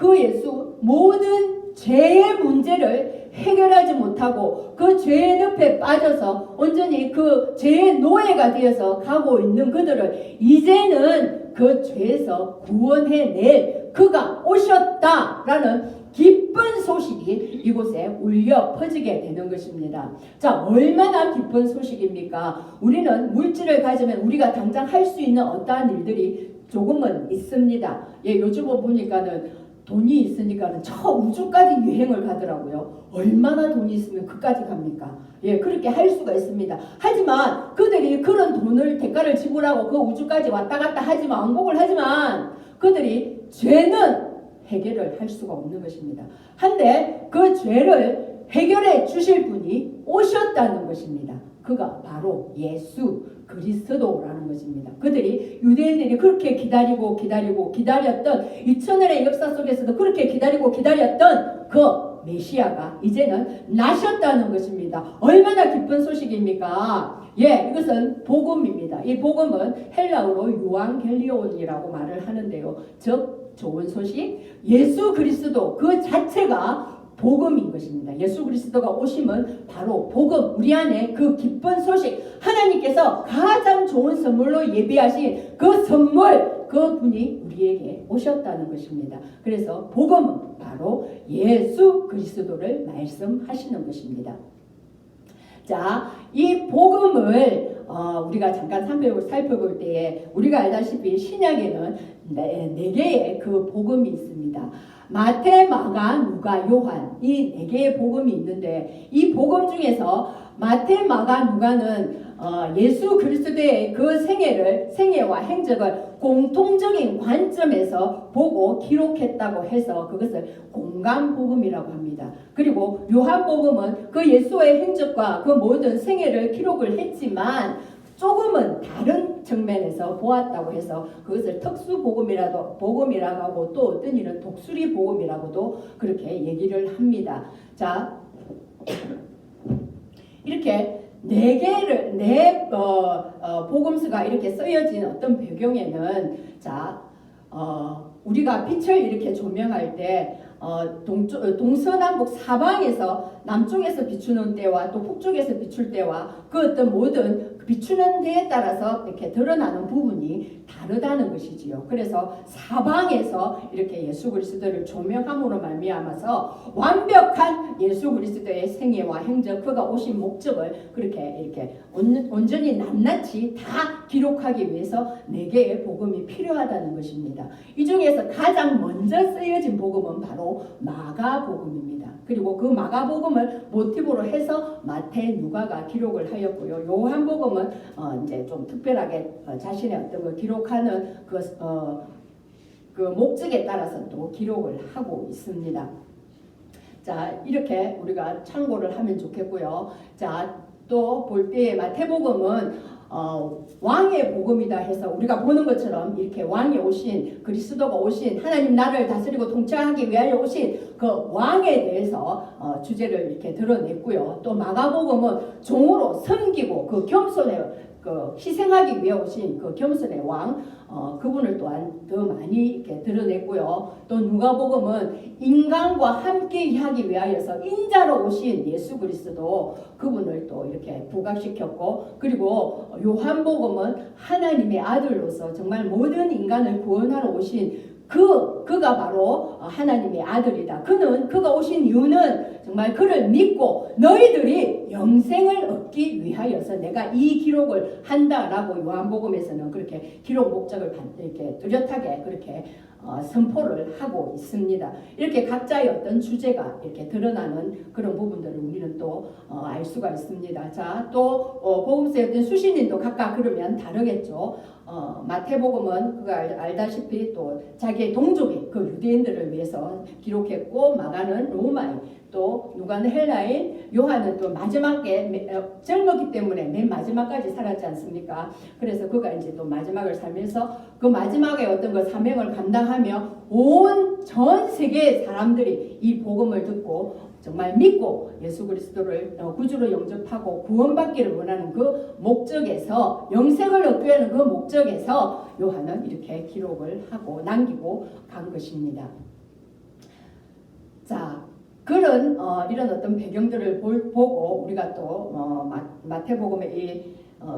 모든 죄의 문제를 해결하지 못하고 그 죄의 늪에 빠져서 온전히 그 죄의 노예가 되어서 가고 있는 그들을 이제는 그 죄에서 구원해낼 그가 오셨다라는 기쁜 소식이 이곳에 울려 퍼지게 되는 것입니다. 자, 얼마나 기쁜 소식입니까? 우리는 물질을 가지면 우리가 당장 할 수 있는 어떠한 일들이 조금은 있습니다. 예, 요즘 보니까는 돈이 있으니까는 저 우주까지 여행을 가더라고요. 얼마나 돈이 있으면 그까지 갑니까? 예, 그렇게 할 수가 있습니다. 하지만 그들이 그런 돈을 대가를 지불하고 그 우주까지 왔다 갔다 하지만 왕복을 하지만 그들이 죄는 해결을 할 수가 없는 것입니다. 한데 그 죄를 해결해 주실 분이 오셨다는 것입니다. 그가 바로 예수 그리스도라는 것입니다. 그들이 유대인들이 그렇게 기다렸던 2000년의 역사 속에서도 그렇게 기다렸던 그 메시아가 이제는 나셨다는 것입니다. 얼마나 기쁜 소식입니까? 예, 이것은 복음입니다. 이 복음은 헬라어로 유앙겔리온이라고 말을 하는데요. 즉 좋은 소식, 예수 그리스도 그 자체가 복음인 것입니다. 예수 그리스도가 오심은 바로 복음, 우리 안에 그 기쁜 소식, 하나님께서 가장 좋은 선물로 예비하신 그 선물, 그 분이 우리에게 오셨다는 것입니다. 그래서 복음은 바로 예수 그리스도를 말씀하시는 것입니다. 자, 이 복음을 우리가 잠깐 살펴볼 때에 우리가 알다시피 신약에는 네 개의 그 복음이 있습니다. 마태, 마가, 누가, 요한 이 네 개의 복음이 있는데 이 복음 중에서 마태, 마가, 누가는 예수 그리스도의 그 생애와 행적을 공통적인 관점에서 보고 기록했다고 해서 그것을 공감복음이라고 합니다. 그리고 요한복음은 그 예수의 행적과 그 모든 생애를 기록을 했지만 조금은 다른 측면에서 보았다고 해서 그것을 특수복음이라고 하고 또 어떤 이는 독수리 복음이라고도 그렇게 얘기를 합니다. 자, 이렇게 네 복음서가 이렇게 쓰여진 어떤 배경에는 자, 우리가 빛을 이렇게 조명할 때 동서남북 사방에서 남쪽에서 비추는 때와 또 북쪽에서 비출 때와 그 어떤 모든 비추는 데에 따라서 이렇게 드러나는 부분이 다르다는 것이지요. 그래서 사방에서 이렇게 예수 그리스도를 조명함으로 말미암아서 완벽한 예수 그리스도의 생애와 행적, 그가 오신 목적을 그렇게 이렇게 온전히 낱낱이 다 기록하기 위해서 네 개의 복음이 필요하다는 것입니다. 이 중에서 가장 먼저 쓰여진 복음은 바로 마가복음입니다. 그리고 그 마가복음을 모티브로 해서 마태, 누가가 기록을 하였고요. 요한복음은 이제 좀 특별하게 자신의 어떤 걸 기록하는 그 목적에 따라서 또 기록을 하고 있습니다. 자, 이렇게 우리가 참고를 하면 좋겠고요. 자, 또 볼 때에 마태복음은 왕의 복음이다 해서 우리가 보는 것처럼 이렇게 왕이 오신, 그리스도가 오신, 하나님 나라를 다스리고 통치하기 위하여 오신 그 왕에 대해서 주제를 이렇게 드러냈고요. 또 마가복음은 종으로 섬기고 그 겸손의 그 희생하기 위해 오신 그 겸손의 왕, 그분을 또한 더 많이 이렇게 드러냈고요. 또 누가복음은 인간과 함께 하기 위하여서 인자로 오신 예수 그리스도, 그분을 또 이렇게 부각시켰고, 그리고 요한복음은 하나님의 아들로서 정말 모든 인간을 구원하러 오신 그가 바로 하나님의 아들이다. 그가 오신 이유는 정말 그를 믿고 너희들이 영생을 얻기 위하여서 내가 이 기록을 한다라고 요한복음에서는 그렇게 기록 목적을 이렇게 뚜렷하게 그렇게 선포를 하고 있습니다. 이렇게 각자의 어떤 주제가 이렇게 드러나는 그런 부분들을 우리는 또 알 수가 있습니다. 자, 또 복음서의 어떤 수신인도 각각 그러면 다르겠죠. 마태복음은 그가 알다시피 또 자기의 동족인 그 유대인들을 위해서 기록했고, 마가는 로마인, 또 누가는 헬라인, 요한은 또 마지막에 젊었기 때문에 맨 마지막까지 살았지 않습니까? 그래서 그가 이제 또 마지막을 살면서 그 마지막에 어떤 그 사명을 감당하며 온 전 세계의 사람들이 이 복음을 듣고 정말 믿고 예수 그리스도를 구주로 영접하고 구원받기를 원하는 그 목적에서, 영생을 얻기 위한 그 목적에서 요한은 이렇게 기록을 하고 남기고 간 것입니다. 자, 그런 이런 어떤 배경들을 보고 우리가 또 마태복음의 이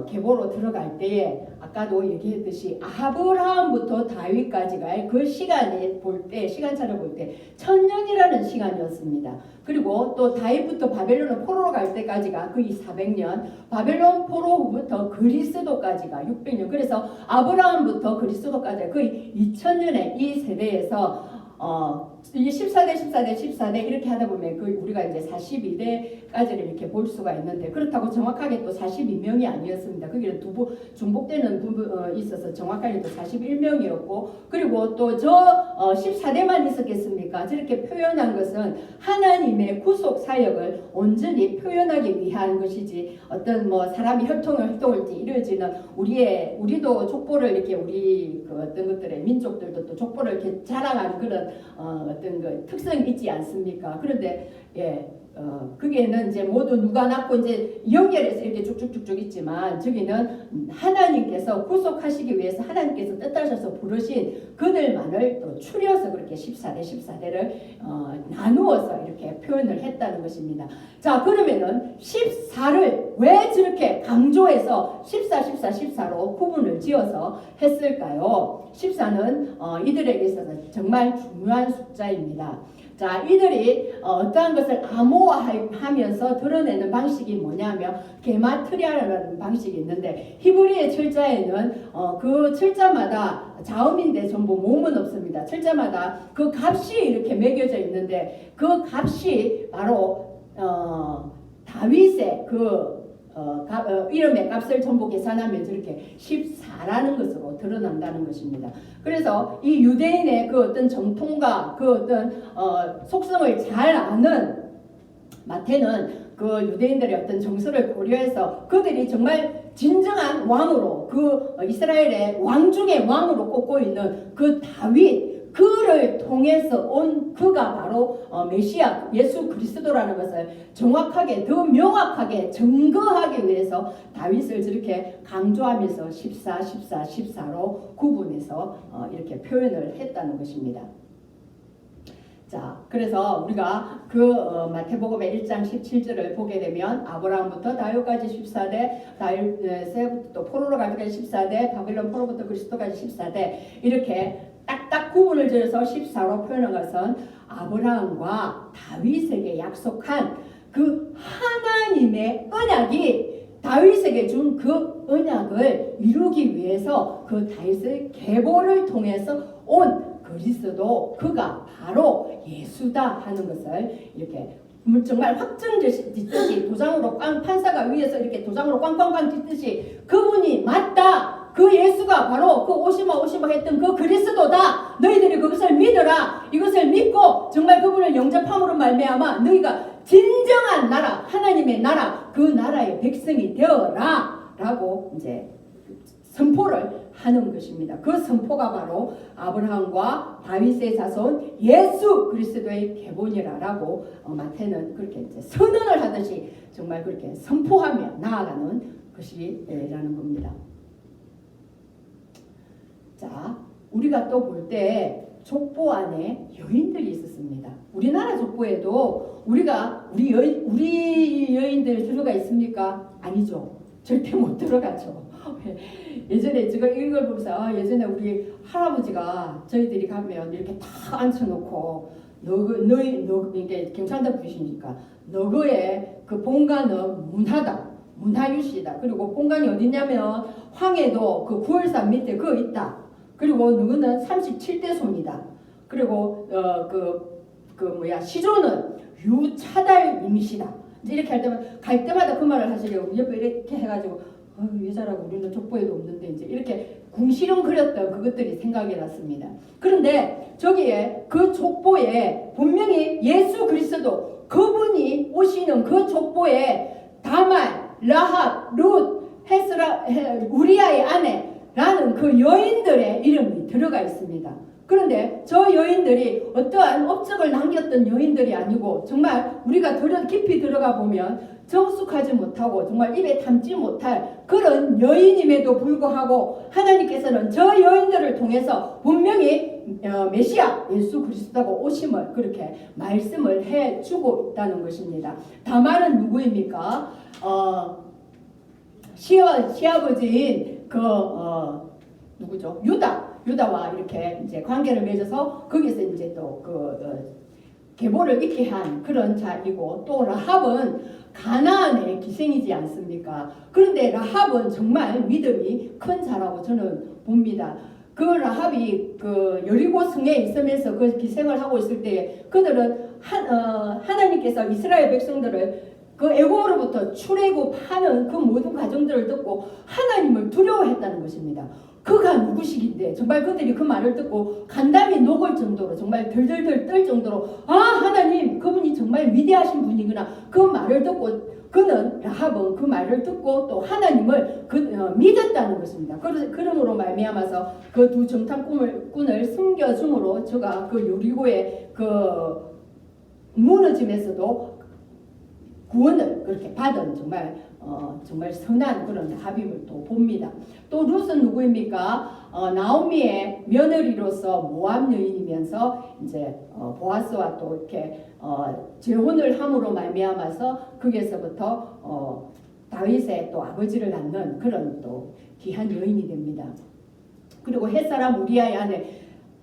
계보로 들어갈 때에 아까도 얘기했듯이 아브라함부터 다윗까지가 그 시간에 볼 때, 시간차를 볼 때 1000년이라는 시간이었습니다. 그리고 또 다윗부터 바벨론 포로로 갈 때까지가 그 400년, 바벨론 포로 후부터 그리스도까지가 600년. 그래서 아브라함부터 그리스도까지 그 2000년의 이 세대에서 이 14대 이렇게 하다 보면 그 우리가 이제 42대까지를 이렇게 볼 수가 있는데, 그렇다고 정확하게 또 42명이 아니었습니다. 거기는 중복되는 부분이 있어서 정확하게 또 41명이었고, 그리고 또 저 14대만 있었겠습니까? 저렇게 표현한 것은 하나님의 구속 사역을 온전히 표현하기 위한 것이지, 어떤 뭐 사람이 활동을 이루어지는 우리도 족보를 이렇게 우리 그 어떤 것들의 민족들도 또 족보를 이렇게 자랑하는 그런 어떤 그 특성이 있지 않습니까? 그런데 거기에는 이제 모두 누가 낳고 이제 연결해서 이렇게 쭉쭉쭉쭉 있지만, 저기는 하나님께서 구속하시기 위해서 하나님께서 뜻하셔서 부르신 그들만을 또 추려서 그렇게 14대를 나누어서 이렇게 표현을 했다는 것입니다. 자, 그러면은 14를 왜 저렇게 강조해서 14로 구분을 지어서 했을까요? 14는 이들에게 있어서 정말 중요한 숫자입니다. 자, 이들이 어떠한 것을 암호화하면서 드러내는 방식이 뭐냐면 게마트리아라는 방식이 있는데, 히브리의 철자에는 그 철자마다 자음인데 전부 모음은 없습니다. 철자마다 그 값이 이렇게 매겨져 있는데, 그 값이 바로 다윗의 그 이름의 값을 전부 계산하면 저렇게 14라는 것으로 드러난다는 것입니다. 그래서 이 유대인의 그 어떤 정통과 그 어떤 속성을 잘 아는 마태는 그 유대인들의 어떤 정서를 고려해서 그들이 정말 진정한 왕으로, 그 이스라엘의 왕 중의 왕으로 꼽고 있는 그 다윗, 그를 통해서 온 그가 바로 메시아 예수 그리스도라는 것을 정확하게, 더 명확하게 증거하기 위해서 다윗을 저렇게 강조하면서 14로 구분해서 이렇게 표현을 했다는 것입니다. 자, 그래서 우리가 그 마태복음의 1장 17절을 보게 되면 아브라함부터 다윗까지 14대, 다윗에서부터 포로로 갈 때까지 14대, 바벨론 포로부터 그리스도까지 14대, 이렇게 딱딱 구분을 지어서 14로 표현한 것은 아브라함과 다윗에게 약속한 그 하나님의 언약이, 다윗에게 준 그 언약을 이루기 위해서 그 다윗의 계보를 통해서 온 그리스도, 그가 바로 예수다 하는 것을 이렇게 정말 확정짓듯이 도장으로 판사가 위에서 이렇게 도장으로 꽝꽝꽝 짓듯이 그분이 맞다, 그 예수가 바로 그 오시마 했던 그 그리스도다, 너희들이 그것을 믿어라, 이것을 믿고 정말 그분을 영접함으로 말미암아 너희가 진정한 나라, 하나님의 나라, 그 나라의 백성이 되어라 라고 이제 선포를 하는 것입니다. 그 선포가 바로 아브라함과 다윗의 자손 예수 그리스도의 계보니라라고 마태는 그렇게 이제 선언을 하듯이 정말 그렇게 선포하며 나아가는 것이라는 겁니다. 자, 우리가 또 볼 때 족보 안에 여인들이 있었습니다. 우리나라 족보에도 우리 여인들 들어가 있습니까? 아니죠. 절대 못 들어가죠. 예전에 제가 이걸 보면서 예전에 우리 할아버지가 저희들이 가면 이렇게 다 앉혀놓고 너희 이게 경상도 분이시니까 너그의 그 본관은 문하유시다. 그리고 본관이 어디냐면 황해도 그 구월산 밑에 그거 있다. 그리고 누구는 37대 소입니다. 그리고 시조는 유차달님이시다. 이제 이렇게 갈 때마다 그 말을 하시려고 옆에 이렇게 해가지고 여자라고 우리는 족보에도 없는데 이제 이렇게 궁시렁거렸던 그것들이 생각이 났습니다. 그런데 저기에 그 족보에 분명히 예수 그리스도 그분이 오시는 그 족보에 다말, 라합, 룻, 헤스라, 우리아의 아내라는 그 여인들의 이름이 들어가 있습니다. 그런데 저 여인들이 어떠한 업적을 남겼던 여인들이 아니고 정말 우리가 깊이 들어가 보면 정숙하지 못하고 정말 입에 담지 못할 그런 여인임에도 불구하고 하나님께서는 저 여인들을 통해서 분명히 메시아 예수 그리스도가 오심을 그렇게 말씀을 해주고 있다는 것입니다. 다말은 누구입니까? 시아버지인 누구죠? 유다와 이렇게 이제 관계를 맺어서 거기서 이제 또 계보를 잇게 한 그런 자이고, 또 라합은 가나안의 기생이지 않습니까? 그런데 라합은 정말 믿음이 큰 자라고 저는 봅니다. 그 라합이 여리고 성에 있으면서 그 기생을 하고 있을 때 그들은 하나님께서 이스라엘 백성들을 그 애국으로부터 출애굽하는 그 모든 과정들을 듣고 하나님을 두려워했다는 것입니다. 그가 누구시긴데 정말 그들이 그 말을 듣고 간담이 녹을 정도로 정말 덜덜덜 떨 정도로 하나님 그분이 정말 위대하신 분이구나 그 말을 듣고 라합은 그 말을 듣고 또 하나님을 믿었다는 것입니다. 그러므로 말미암아서 그 두 정탐꾼을 숨겨줌으로 저가 그 여리고의 그 무너짐에서도 구원을 그렇게 받은 정말 선한 그런 합임을 또 봅니다. 또 룻은 누구입니까? 나오미의 며느리로서 모압 여인이면서 이제 보아스와 또 이렇게 재혼을 함으로 말미암아서 거기에서부터 다윗의 또 아버지를 낳는 그런 또 귀한 여인이 됩니다. 그리고 햇사람 우리아의 아내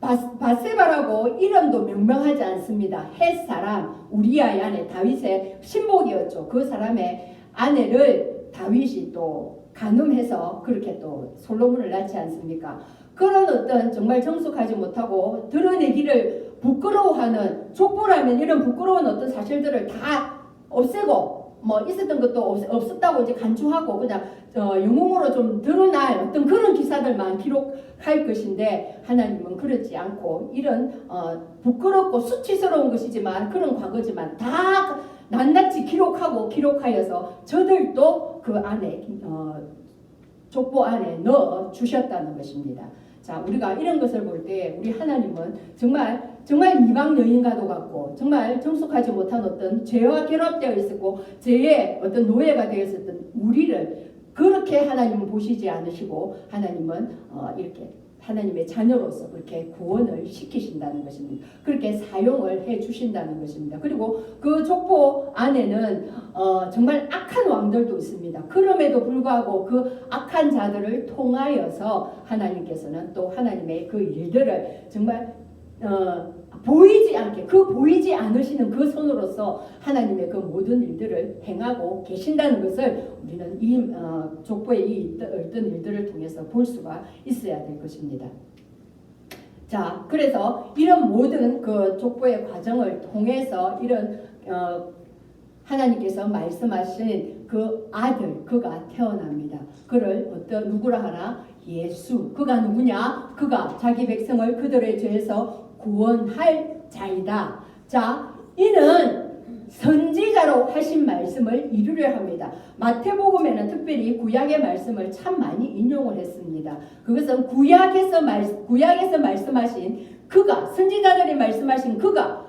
바세바라고 이름도 명명하지 않습니다. 햇사람 우리아의 아내 다윗의 신복이었죠. 그 사람의 아내를 다윗이 또 간음해서 그렇게 또 솔로몬을 낳지 않습니까? 그런 어떤 정말 정숙하지 못하고 드러내기를 부끄러워하는 족보라면 이런 부끄러운 어떤 사실들을 다 없애고 있었던 것도 없었다고 이제 간주하고 그냥 영웅으로 좀 드러날 어떤 그런 기사들만 기록할 것인데, 하나님은 그렇지 않고 이런 부끄럽고 수치스러운 것이지만 그런 과거지만 다 낱낱이 기록하여서 저들도 그 안에 족보 안에 넣어 주셨다는 것입니다. 자, 우리가 이런 것을 볼 때 우리 하나님은 정말 이방 여인과도 같고 정말 정숙하지 못한 어떤 죄와 결합되어 있었고 죄의 어떤 노예가 되어 있었던 우리를 그렇게 하나님은 보시지 않으시고 하나님은 이렇게 하나님의 자녀로서 그렇게 구원을 시키신다는 것입니다. 그렇게 사용을 해 주신다는 것입니다. 그리고 그 족보 안에는 정말 악한 왕들도 있습니다. 그럼에도 불구하고 그 악한 자들을 통하여서 하나님께서는 또 하나님의 그 일들을 정말 보이지 않게 보이지 않으시는 그 손으로서 하나님의 그 모든 일들을 행하고 계신다는 것을 우리는 이 족보의 이 어떤 일들을 통해서 볼 수가 있어야 될 것입니다. 자, 그래서 이런 모든 그 족보의 과정을 통해서 이런 하나님께서 말씀하신 그 아들 그가 태어납니다. 그를 누구라 하나? 예수. 그가 누구냐? 그가 자기 백성을 그들의 죄에서 구원할 자이다. 자, 이는 선지자로 하신 말씀을 이루려 합니다. 마태복음에는 특별히 구약의 말씀을 참 많이 인용을 했습니다. 그것은 구약에서 말씀하신 그가, 선지자들이 말씀하신 그가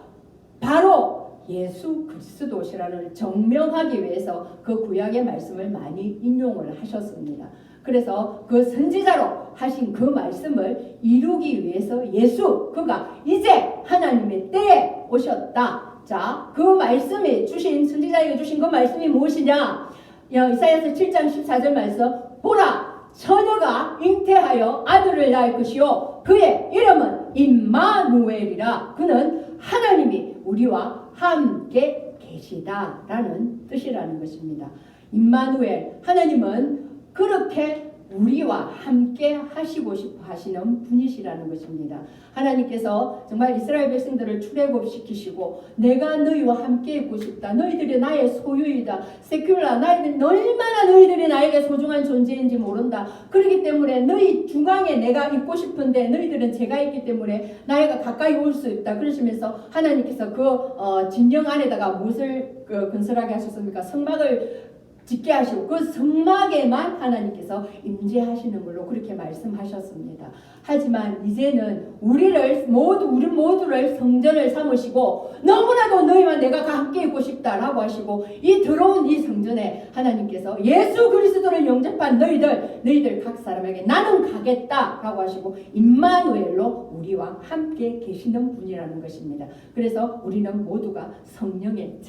바로 예수 그리스도시라는 정명하기 위해서 그 구약의 말씀을 많이 인용을 하셨습니다. 그래서 그 선지자로 하신 그 말씀을 이루기 위해서 예수 그가 이제 하나님의 때에 오셨다. 자, 그 말씀이 선지자에게 주신 그 말씀이 무엇이냐? 이사야서 7장 14절 말씀, 보라 처녀가 잉태하여 아들을 낳을 것이요 그의 이름은 임마누엘이라. 그는 하나님이 우리와 함께 계시다라는 뜻이라는 것입니다. 임마누엘, 하나님은 그렇게 우리와 함께 하시고 싶어 하시는 분이시라는 것입니다. 하나님께서 정말 이스라엘 백성들을 출애굽시키시고 내가 너희와 함께 있고 싶다. 너희들이 나의 소유이다. 세큘라 나이들 얼마나 너희들이 나에게 소중한 존재인지 모른다. 그렇기 때문에 너희 중앙에 내가 있고 싶은데 너희들은 제가 있기 때문에 나에가 가까이 올 수 있다. 그러시면서 하나님께서 그 진영 안에다가 무엇을 건설하게 하셨습니까? 성막을 짓게 하시고 그 성막에만 하나님께서 임재하시는 걸로 그렇게 말씀하셨습니다. 하지만 이제는 우리 모두를 성전을 삼으시고 너무나도 너희와 내가 함께 있고 싶다라고 하시고 이 더러운 이 성전에 하나님께서 예수 그리스도를 영접한 너희들 각 사람에게 나는 가겠다라고 하시고 임마누엘로 우리와 함께 계시는 분이라는 것입니다. 그래서 우리는 모두가 성령의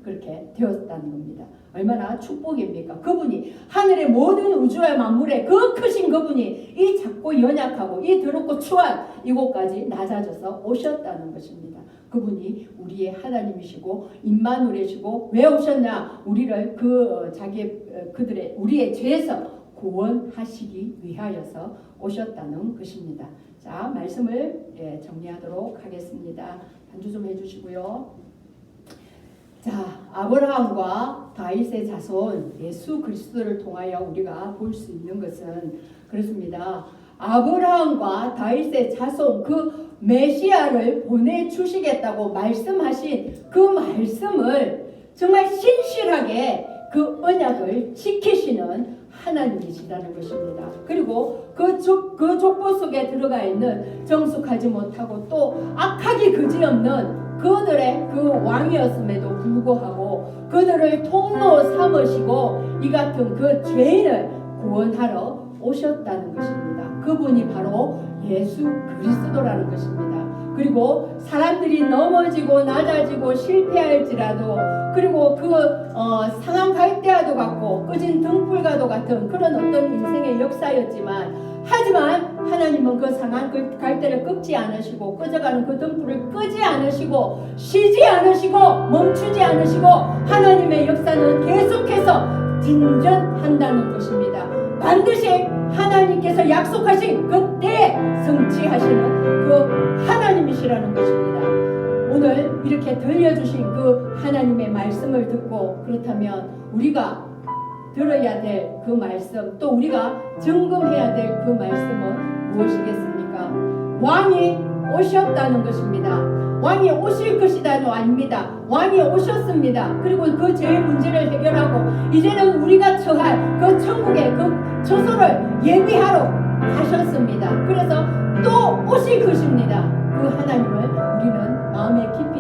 그렇게 되었다는 겁니다. 얼마나 축복입니까? 그분이 하늘의 모든 우주의 만물에 그 크신 그분이 이 작고 연약하고 이 더럽고 추한 이곳까지 낮아져서 오셨다는 것입니다. 그분이 우리의 하나님이시고 임마누엘이시고 왜 오셨냐? 우리를 우리의 죄에서 구원하시기 위하여서 오셨다는 것입니다. 자, 말씀을 정리하도록 하겠습니다. 반주 좀 해주시고요. 자, 아브라함과 다윗의 자손 예수 그리스도를 통하여 우리가 볼 수 있는 것은 그렇습니다. 아브라함과 다윗의 자손 그 메시아를 보내주시겠다고 말씀하신 그 말씀을 정말 신실하게 그 언약을 지키시는 하나님이시라는 것입니다. 그리고 그 족보 속에 들어가 있는 정숙하지 못하고 또 악하기 그지없는 그들의 그 왕이었음에도 불구하고 그들을 통로 삼으시고 이 같은 그 죄인을 구원하러 오셨다는 것입니다. 그분이 바로 예수 그리스도라는 것입니다. 그리고 사람들이 넘어지고 낮아지고 실패할지라도 그리고 상한 갈대와도 같고 꺼진 등불과도 같은 그런 어떤 인생의 역사였지만 하지만 하나님은 그 상한 갈대를 꺾지 않으시고 꺼져가는 그 등불을 끄지 않으시고 쉬지 않으시고 멈추지 않으시고 하나님의 역사는 계속해서 진전한다는 것입니다. 반드시 하나님께서 약속하신 그때에 성취하시는 그 하나님이시라는 것입니다. 오늘 이렇게 들려주신 그 하나님의 말씀을 듣고 그렇다면 우리가 들어야 될 그 말씀 또 우리가 점검해야 될 그 말씀은 무엇이겠습니까? 왕이 오셨다는 것입니다. 왕이 오실 것이다도 아닙니다. 왕이 오셨습니다. 그리고 그 죄의 문제를 해결하고 이제는 우리가 처할 그 천국의 그 처소를 예비하러 가셨습니다. 그래서 또 오실 것입니다. 그 하나님을 우리는 마음에 깊이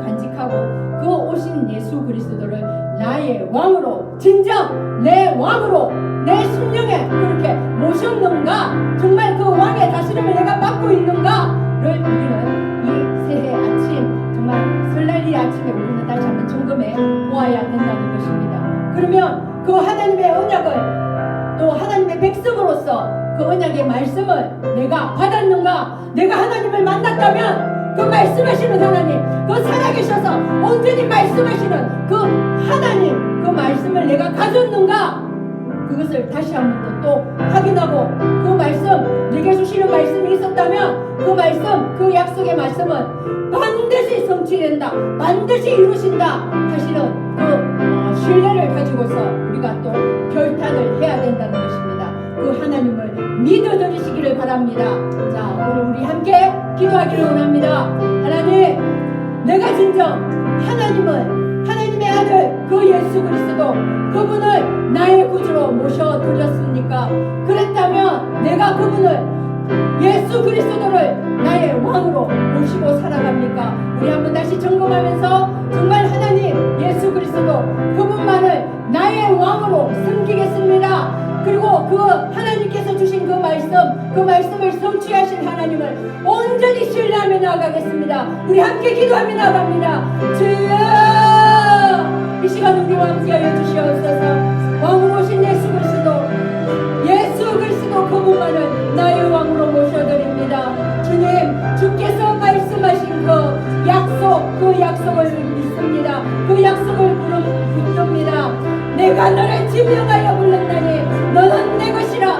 간직하고 그 오신 예수 그리스도를 나의 왕으로 진정 내 왕으로 내 심령에 그렇게 모셨는가? 정말 그 왕의 다스림을 내가 받고 있는가를 우리는 이 새해 아침 정말 설날 이 아침에 우리는 다시 한번 점검해 보아야 된다는 것입니다. 그러면 그 하나님의 언약을 또 하나님의 백성으로서 그 언약의 말씀을 내가 받았는가? 내가 하나님을 만났다면 그 말씀하시는 하나님, 그 살아계셔서 온전히 말씀하시는 그 하나님, 그 말씀을 내가 가졌는가? 그것을 다시 한 번 또 확인하고 그 말씀, 내게 주시는 말씀이 있었다면 그 말씀, 그 약속의 말씀은 반드시 성취된다, 반드시 이루신다 하시는 그 신뢰를 가지고서 우리가 또 결단을 해야 된다는 것입니다. 그 하나님을 믿어드리시기를 바랍니다. 자, 오늘 우리 함께 기도하기를 원합니다. 하나님, 내가 진정 하나님의 아들 그 예수 그리스도 그분을 나의 구주로 모셔드렸습니까? 그랬다면 내가 그분을 예수 그리스도를 나의 왕으로 모시고 살아갑니까? 우리 한번 다시 점검하면서 정말 하나님 예수 그리스도 그분만을 나의 왕으로 섬기겠습니다. 그리고 그 하나님께서 주신 그 말씀을 성취하신 하나님을 온전히 신뢰하며 나아가겠습니다. 우리 함께 기도하며 나아갑니다. 주여, 이 시간 우리와 함께하여 주시옵소서. 왕으로 오신 예수 그리스도 그분만을 나의 왕으로 모셔드립니다. 주님, 주께서 말씀하신 그 약속을 믿습니다. 그 약속을 붙듭니다. 내가 너를 지명하여 불렀나니 너는 내 것이라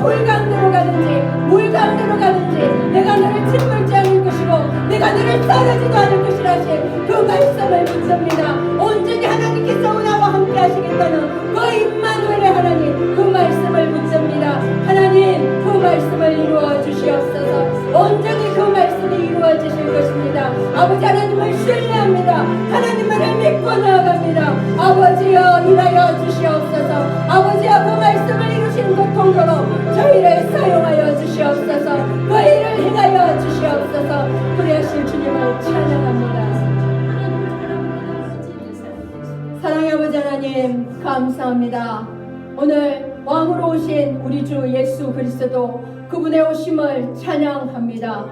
불 가운데로 가든지 물 가운데로 가든지 내가 너를 짓밟지 않을 것이고 내가 너를 떨어지도 않을 것이라 하신 그 말씀을 붙듭니다. 온전히 하나님께서 나와 함께 하시겠다는 그 임마누엘의 하나님 그 말씀을 붙듭니다. 하나님 그 말씀을 이루어 주시옵소서. 온전히 그 말씀이 이루어지실 것입니다. 아버지 하나님을 신뢰합니다. 하나님만을 믿고 나아갑니다. 아버지여 일하여 주시옵소서. 아버지여 그 말씀을 이루시는 그 통로로 저희를 사용하여 주시옵소서. 그 일을 행하여 주시옵소서. 그리하실 주님을 찬양합니다. 사랑의 아버지 하나님 감사합니다. 오늘 왕으로 오신 우리 주 예수 그리스도 그분의 오심을 찬양합니다.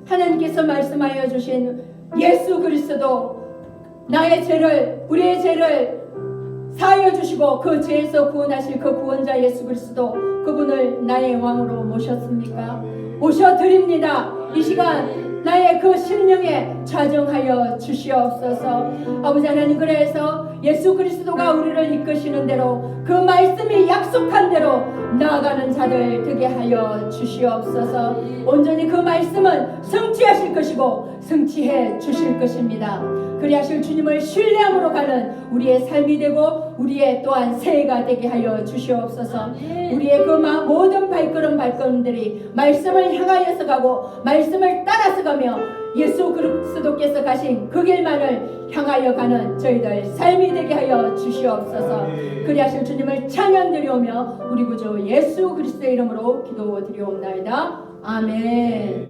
하나님께서 말씀하여 주신 예수 그리스도 나의 죄를 우리의 죄를 사하여 주시고 그 죄에서 구원하실 그 구원자 예수 그리스도 그분을 나의 왕으로 모셨습니까? 모셔드립니다. 이 시간 나의 그 심령에 좌정하여 주시옵소서. 아버지 하나님 그래서 예수 그리스도가 우리를 이끄시는 대로 그 말씀이 약속한 대로 나아가는 자들 되게 하여 주시옵소서. 온전히 그 말씀은 성취하실 것이고 성취해 주실 것입니다. 그리하실 주님을 신뢰함으로 가는 우리의 삶이 되고 우리의 또한 새해가 되게 하여 주시옵소서. 우리의 그 모든 발걸음들이 말씀을 향하여서 가고 말씀을 따라서 가며 예수 그리스도께서 가신 그 길만을 향하여 가는 저희들 삶이 되게 하여 주시옵소서. 그리하실 주님을 찬양드리오며 우리 구주 예수 그리스도의 이름으로 기도드리옵나이다. 아멘.